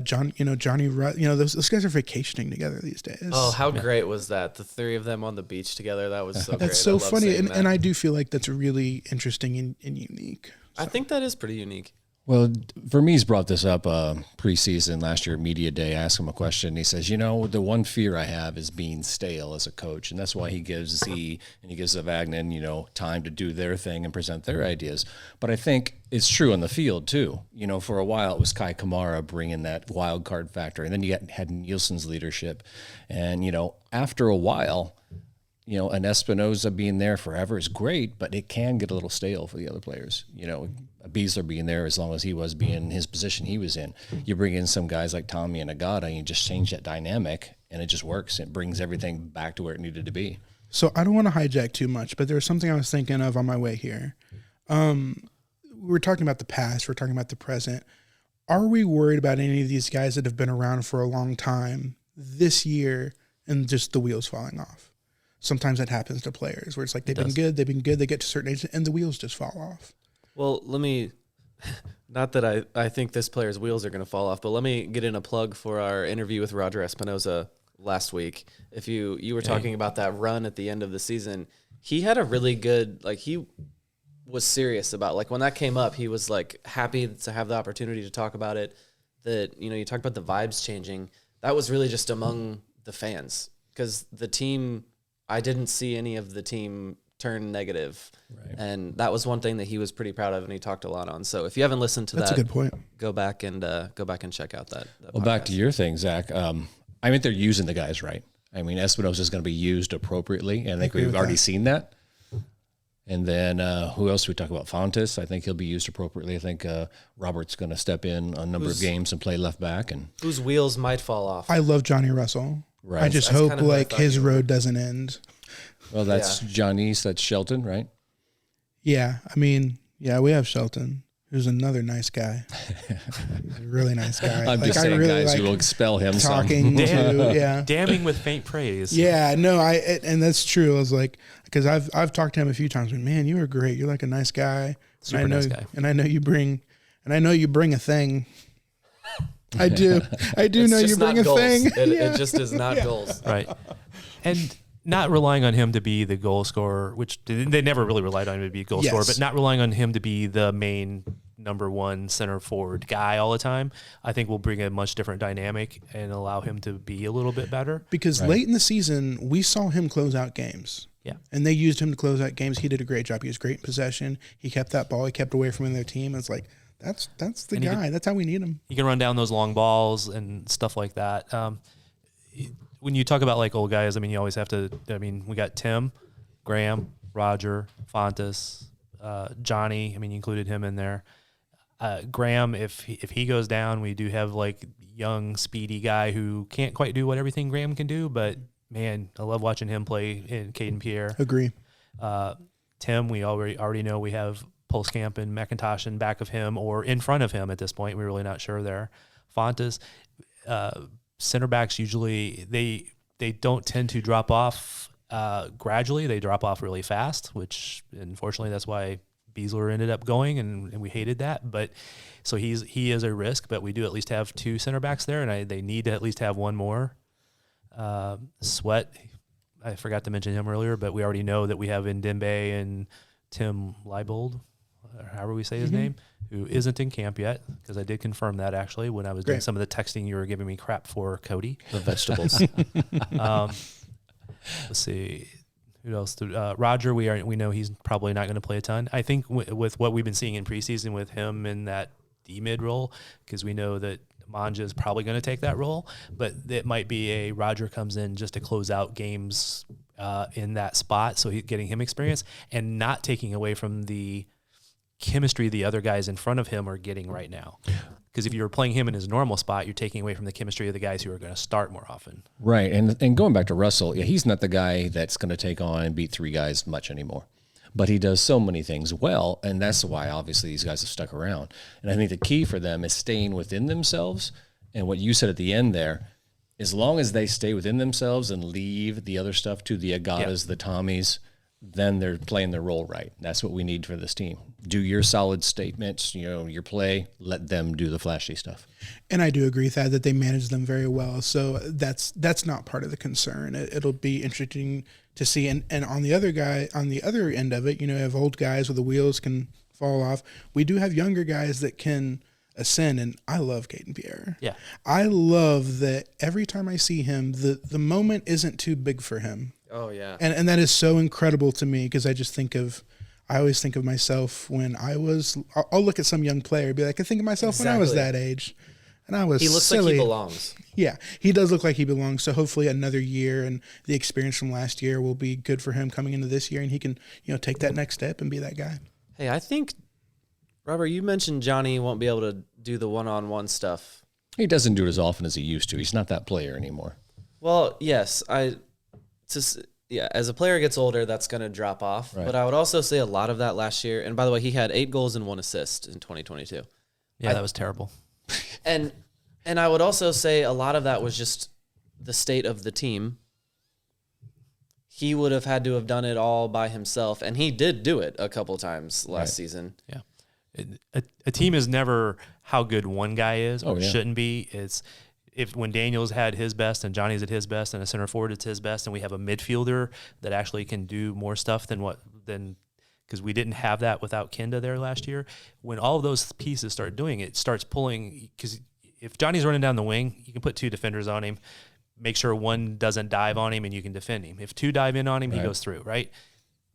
Johnny, those guys are vacationing together these days. Oh, how great was that? The three of them on the beach together. That was so great. That's so funny. And I do feel like that's really interesting and unique. So. I think that is pretty unique. Well, Vermees brought this up preseason last year, media day. I asked him a question. He says, the one fear I have is being stale as a coach. And that's why he gives Vagnon, time to do their thing and present their ideas. But I think it's true on the field, too. For a while, it was Kai Kamara bringing that wild card factor. And then you had Nielsen's leadership. And, after a while, an Espinoza being there forever is great, but it can get a little stale for the other players. A Beasler being there as long as he was being his position he was in. You bring in some guys like Tommy and Agata, and you just change that dynamic, and it just works. It brings everything back to where it needed to be. So I don't want to hijack too much, but there was something I was thinking of on my way here. We're talking about the past. We're talking about the present. Are we worried about any of these guys that have been around for a long time this year and just the wheels falling off? Sometimes that happens to players where it's like they've been good, they get to a certain age, and the wheels just fall off. Well, not that I think this player's wheels are going to fall off, but let me get in a plug for our interview with Roger Espinoza last week. If you were talking about that run at the end of the season, he had a really good, he was serious about, when that came up, he was happy to have the opportunity to talk about it. That, you talked about the vibes changing. That was really just among the fans, because the team, I didn't see any of the team turn negative. Right. And that was one thing that he was pretty proud of and he talked a lot on. So if you haven't listened to that's a good point. Go back and check out that well, podcast. Back to your thing, Zach. They're using the guys right. Espinosa is going to be used appropriately, and I think we've already seen that. And then who else do we talk about? Fontes. I think he'll be used appropriately. I think Robert's going to step in a number of games and play left back. And whose wheels might fall off. I love Johnny Russell. Right. I just hope his road doesn't end. Well, that's Johnny's. That's Shelton, right? Yeah. We have Shelton, who's another nice guy. He's a really nice guy. I'm just saying, really guys who will expel him. Damning with faint praise. Yeah, no, and that's true. I was because I've talked to him a few times. Man, you were great. You're a nice guy. Super nice guy. And I know you bring a thing. I do know you bring a thing. It just is not goals. Right. And not relying on him to be the goal scorer, which they never really relied on him to be a goal scorer, but not relying on him to be the main number one center forward guy all the time, I think will bring a much different dynamic and allow him to be a little bit better. Because late in the season, we saw him close out games. Yeah. And they used him to close out games. He did a great job. He was great in possession. He kept that ball. He kept away from their team. It's that's the guy. That's how we need him. He can run down those long balls and stuff like that. When you talk about old guys, you always have to. We got Tim, Graham, Roger, Fontes, Johnny. You included him in there. Graham, if he goes down, we do have young, speedy guy who can't quite do what everything Graham can do. But man, I love watching him play in Caden Pierre. Agree. Tim, we already know we have Pulskamp and McIntosh in back of him or in front of him at this point. We're really not sure there. Fontes. Center backs usually they don't tend to drop off gradually. They drop off really fast, which unfortunately that's why Beasler ended up going, and we hated that. But so he is a risk, but we do at least have two center backs there, and they need to at least have one more. Sweat, I forgot to mention him earlier, but we already know that we have Ndembe and Tim Leibold, or however we say his name, who isn't in camp yet, because I did confirm that actually when I was doing some of the texting you were giving me crap for, Cody. The vegetables. Let's see. Who else? Roger, we know he's probably not going to play a ton. I think with what we've been seeing in preseason with him in that D-mid role, because we know that Manja is probably going to take that role, but it might be a Roger comes in just to close out games in that spot, so getting him experience and not taking away from the chemistry the other guys in front of him are getting right now. Because if you were playing him in his normal spot, you're taking away from the chemistry of the guys who are going to start more often. Right. And going back to Russell, yeah, he's not the guy that's going to take on and beat 3 guys much anymore. But he does so many things well, and that's why obviously these guys have stuck around. And I think the key for them is staying within themselves. And what you said at the end there, as long as they stay within themselves and leave the other stuff to the Agatas, the Tommies, then they're playing their role right. That's what we need for this team. Do your solid statements, your play, let them do the flashy stuff. And I do agree with that they manage them very well. So that's not part of the concern. It'll be interesting to see. And on the other end of it, you have old guys where the wheels can fall off. We do have younger guys that can ascend, and I love Caden Pierre. Yeah. I love that every time I see him, the moment isn't too big for him. Oh, yeah. And that is so incredible to me, because I always think of myself when I'll look at some young player and be like, I think of myself when I was that age. And I was He looks silly. like he belongs. Yeah, he does look like he belongs. So hopefully another year and the experience from last year will be good for him coming into this year, and he can, take that next step and be that guy. Hey, I think, Robert, you mentioned Johnny won't be able to do the one-on-one stuff. He doesn't do it as often as he used to. He's not that player anymore. Well, yes, as a player gets older, that's going to drop off. Right. But I would also say a lot of that last year. And by the way, he had 8 goals and 1 assist in 2022. Yeah, that was terrible. And I would also say a lot of that was just the state of the team. He would have had to have done it all by himself, and he did do it a couple times last season. Yeah, a team is never how good one guy is, or shouldn't be. It's when Daniel's had his best and Johnny's at his best and a center forward at his best, and we have a midfielder that actually can do more stuff than because we didn't have that without Kenda there last year. When all of those pieces start doing it, starts pulling, because if Johnny's running down the wing, you can put 2 defenders on him, make sure one doesn't dive on him, and you can defend him. If 2 dive in on him, he goes through, right?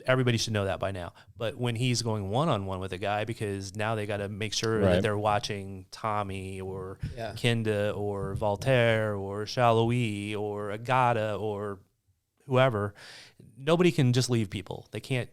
Everybody should know that by now. But when he's going one-on-one with a guy, because now they got to make sure that they're watching Tommy or Kenda or Voltaire or Shallowy or Agata or whoever, nobody can just leave people. They can't,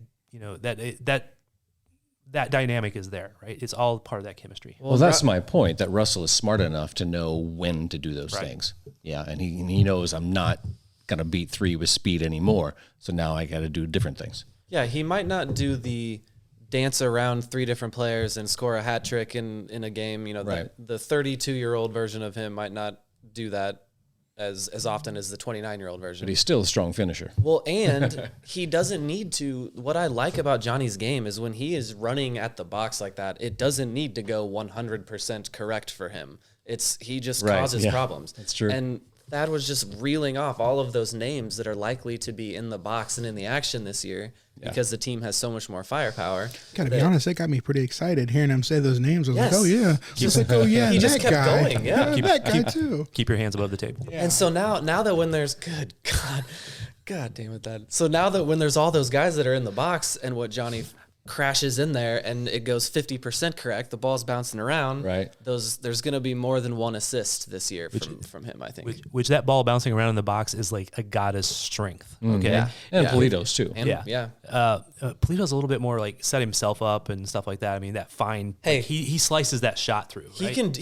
that dynamic is there, right? It's all part of that chemistry. Well, that's my point, that Russell is smart enough to know when to do those things. Yeah, and he knows I'm not going to beat 3 with speed anymore, so now I got to do different things. Yeah, he might not do the dance around 3 different players and score a hat trick in a game. The 32-year-old version of him might not do that as often as the 29-year-old version. But he's still a strong finisher. Well, and he doesn't need to. What I like about Johnny's game is when he is running at the box like that, it doesn't need to go 100% correct for him. He just causes problems. That's true. And Thad was just reeling off all of those names that are likely to be in the box and in the action this year because the team has so much more firepower. Gotta be honest, that got me pretty excited hearing him say those names. I was like, oh yeah. He just kept going. Yeah. That guy too. Keep your hands above the table. Yeah. And so now that when there's God damn it, Thad. So now that when there's all those guys that are in the box and what Johnny crashes in there and it goes 50% correct, the ball's bouncing around. Right. There's going to be more than 1 assist this year from him, I think. Which that ball bouncing around in the box is like Agata's strength. Okay. Yeah. And Polito's too. Polito's a little bit more like set himself up and stuff like that. I mean, that fine. Hey, he slices that shot through. Right?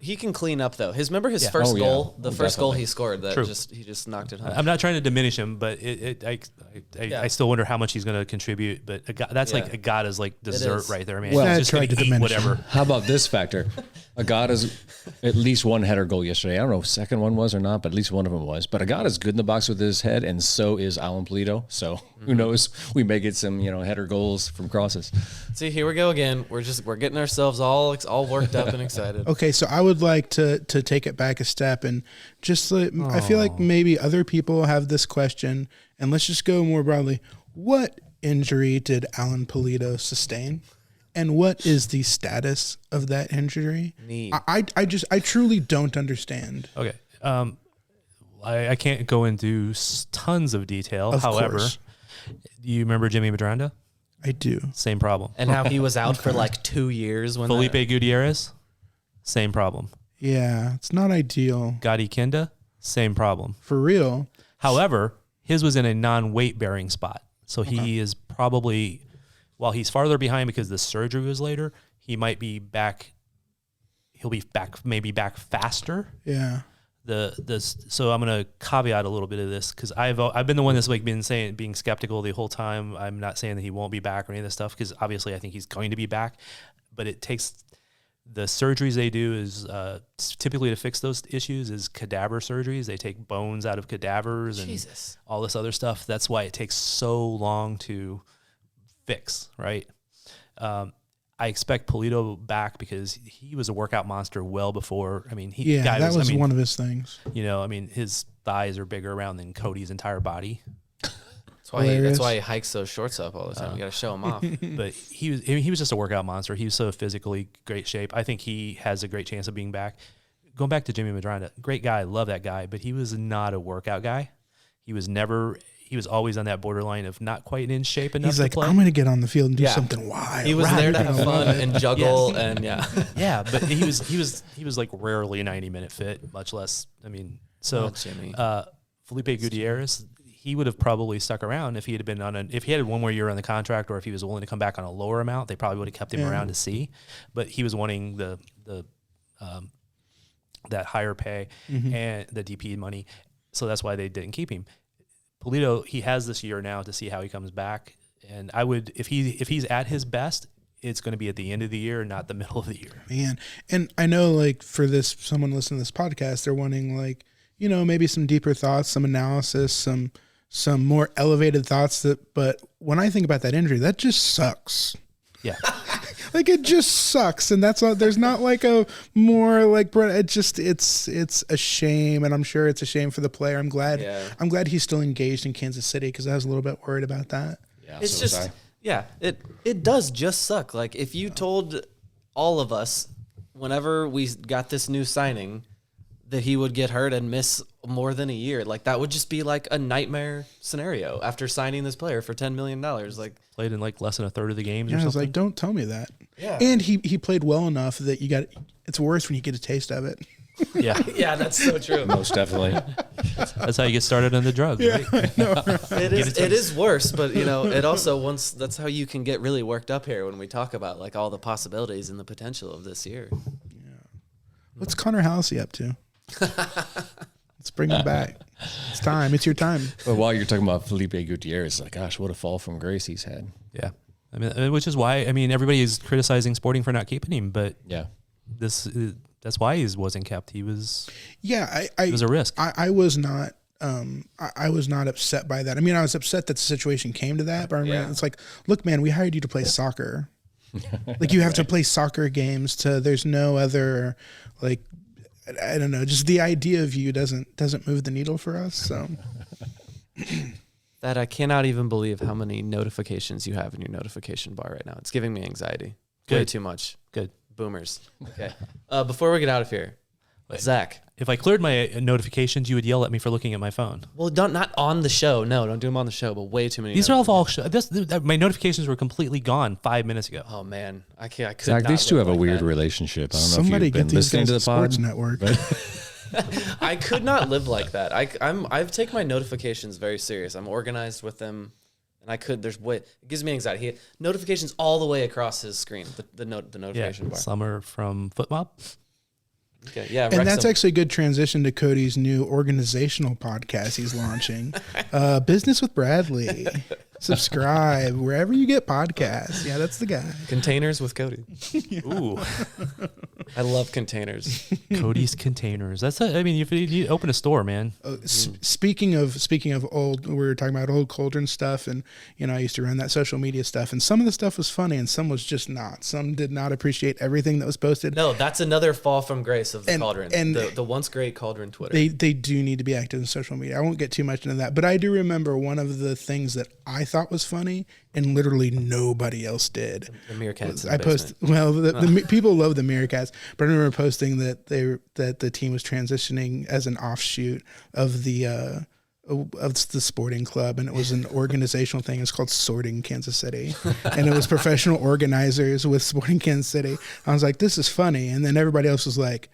He can clean up though. Remember his first goal, the first goal he scored that he just knocked it home. I'm not trying to diminish him, but I still wonder how much he's going to contribute. But that's like Agata's like dessert right there. I mean, he's just going to eat whatever. How about this factor? Agata's at least one header goal yesterday. I don't know if the second one was or not, but at least one of them was. But Agata's good in the box with his head, and so is Alan Polito. So who knows? We may get some header goals from crosses. See, here we go again. We're getting ourselves all worked up and excited. Okay, so I would like to take it back a step and just I feel like maybe other people have this question, and let's just go more broadly. What injury did Alan Polito sustain? And what is the status of that injury? I truly don't understand. Okay. I can't go into tons of detail. However, do you remember Jimmy Madranda? I do. Same problem. And how he was out for like 2 years. Felipe Gutierrez, same problem. Yeah, it's not ideal. Gadi Kenda, same problem. For real. However, his was in a non-weight bearing spot. So he is probably while he's farther behind because the surgery was later, he might be back. He'll be back faster. Yeah. So I'm going to caveat a little bit of this because I've been the one that's like being skeptical the whole time. I'm not saying that he won't be back or any of this stuff because obviously I think he's going to be back, but it takes the surgeries they do is typically to fix those issues is cadaver surgeries. They take bones out of cadavers and all this other stuff. That's why it takes so long to fix, right? I expect Pulido back because he was a workout monster well before. I mean, that was one of his things. You know, I mean, his thighs are bigger around than Cody's entire body. That's why he hikes those shorts up all the time. You got to show him off. But he was just a workout monster. He was so physically great shape. I think he has a great chance of being back. Going back to Jimmy Medranda, great guy, love that guy, but he was not a workout guy. He was always on that borderline of not quite in shape enough to play. I'm going to get on the field and do something wild. He was there to have fun and juggle and yeah, but he was like rarely a 90-minute fit, much less. I mean, so Felipe Gutierrez, he would have probably stuck around if he had been if he had one more year on the contract, or if he was willing to come back on a lower amount. They probably would have kept him around to see, but he was wanting that higher pay and the DP money, so that's why they didn't keep him. Pulido, he has this year now to see how he comes back, and I would if he's at his best, it's going to be at the end of the year, not the middle of the year. Man, and I know like for someone listening to this podcast, they're wanting like maybe some deeper thoughts, some analysis, some more elevated thoughts. But when I think about that injury, that just sucks. Yeah. Like it just sucks, and that's all. There's not like a more like it's a shame, and I'm sure it's a shame for the player. I'm glad he's still engaged in Kansas City because I was a little bit worried about that. Yeah, it's it does just suck. Like if you told all of us whenever we got this new signing that he would get hurt and miss more than a year, like that would just be like a nightmare scenario after signing this player for $10 million. Like played in like less than a third of the games. Yeah, or something. I was like, don't tell me that. Yeah, and he played well enough that it's worse when you get a taste of it. Yeah, yeah, that's so true. Most definitely. That's how you get started on the drugs. Yeah, right? I know, right? It is worse, but it also that's how you can get really worked up here when we talk about like all the possibilities and the potential of this year. Yeah. What's Connor Halsey up to? Let's bring him back. It's time. It's your time. But while you're talking about Felipe Gutierrez, like, gosh, what a fall from grace he's had. Yeah. I mean, which is why, everybody is criticizing Sporting for not keeping him, but yeah, that's why he wasn't kept. He was, it was a risk. I was not, I was not upset by that. I mean, I was upset that the situation came to that, but it's like, look, man, we hired you to play soccer. Like you have to play soccer games there's no other, like, I don't know, just the idea of you doesn't move the needle for us. So that I cannot even believe how many notifications you have in your notification bar right now. It's giving me anxiety. Good. Way too much. Good. Boomers. Okay. Before we get out of here, Zach. If I cleared my notifications, you would yell at me for looking at my phone. Well, not on the show. No, don't do them on the show, but way too many. These are all my notifications were completely gone 5 minutes ago. Oh, man. I could Zach, not these two have a like weird that. relationship. I don't Somebody know if you've been listening to the Sports pod. Network. I could not live like that. I take my notifications very serious. I'm organized with them, and it gives me anxiety. Notifications all the way across his screen. The notification bar. Summer from Footmob. Okay, yeah, and that's actually a good transition to Cody's new organizational podcast he's launching, Business with Bradley. Subscribe wherever you get podcasts. Yeah, that's the guy. Containers with Cody. Ooh, I love containers. Cody's Containers. If you open a store, man. Speaking of old, we were talking about old Cauldron stuff, and I used to run that social media stuff, and some of the stuff was funny, and some was just not. Some did not appreciate everything that was posted. No, that's another fall from grace of the Cauldron, and the once great Cauldron Twitter. They do need to be active in social media. I won't get too much into that, but I do remember one of the things that I thought was funny, and literally nobody else did. The Meerkats. The people love the Meerkats, but I remember posting that the team was transitioning as an offshoot of the sporting club, and it was an organizational thing. It's called Sorting Kansas City, and it was professional organizers with Sporting Kansas City. I was like, this is funny, and then everybody else was like,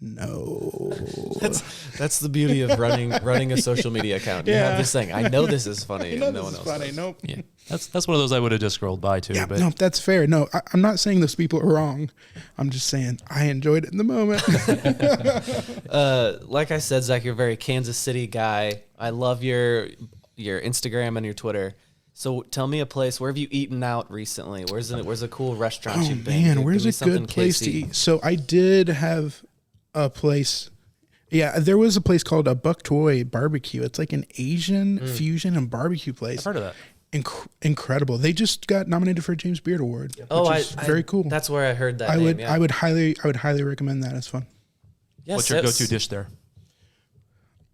No. That's the beauty of running a social media account. You have this thing. I know this is funny. No and no this one is else funny. does. Nope. Yeah, that's one of those I would have just scrolled by too. Yeah, but no, that's fair. No, I'm not saying those people are wrong. I'm just saying I enjoyed it in the moment. Like I said, Zach, you're a very Kansas City guy. I love your Instagram and your Twitter. So tell me a place. Where have you eaten out recently? Where's a cool restaurant you've been? Man, Give where's me a something good place to KC. eat? So I did have a place. Yeah, there was a place called a Buck Toy Barbecue. It's like an Asian fusion and barbecue place. I've heard of that. Incredible. They just got nominated for a James Beard Award. Which is very cool. That's where I heard that. I name, yeah. would highly recommend that. It's fun. Yes, What's your go-to dish there?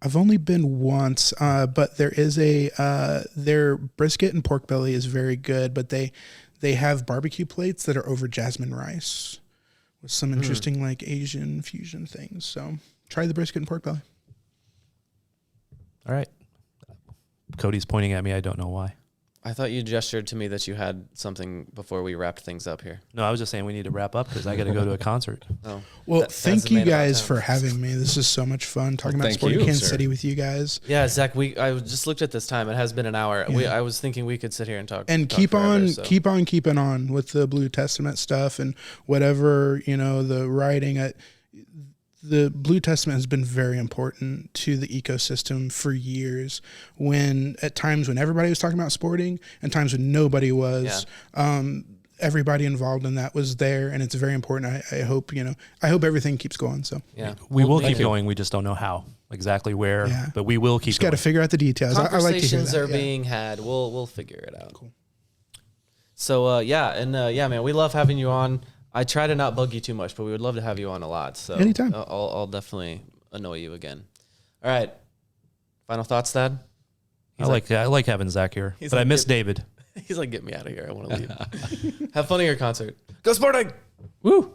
I've only been once, but there is their brisket and pork belly is very good, but they have barbecue plates that are over jasmine rice with some interesting like Asian fusion things. So try the brisket and pork belly. All right. Cody's pointing at me. I don't know why. I thought you gestured to me that you had something before we wrapped things up here. No, I was just saying we need to wrap up because I got to go to a concert. Oh, Well, that's thank you made about guys time. for having me. This is so much fun talking about thank sport in you, Kansas sir. City with you guys. Yeah, Zach. I just looked at this time. It has been an hour. Yeah. I was thinking we could sit here and talk. And talk keep forever, on so. keeping on with the Blue Testament stuff and whatever, the writing. The Blue Testament has been very important to the ecosystem for years. At times when everybody was talking about sporting and times when nobody was, everybody involved in that was there, and it's very important. I hope everything keeps going. So Yeah, We will thank keep you. going. We just don't know how exactly where, Yeah. but we will keep just got to going. figure out the details. I like to hear Conversations that. are being had. We'll figure it out. Cool. So man, we love having you on. I try to not bug you too much, but we would love to have you on a lot. So Anytime. I'll definitely annoy you again. All right. Final thoughts, Thad? I like having Zach here, He's but I like, miss David. He's like, get me out of here. I want to leave. Have fun at your concert. Go Sporting! Woo!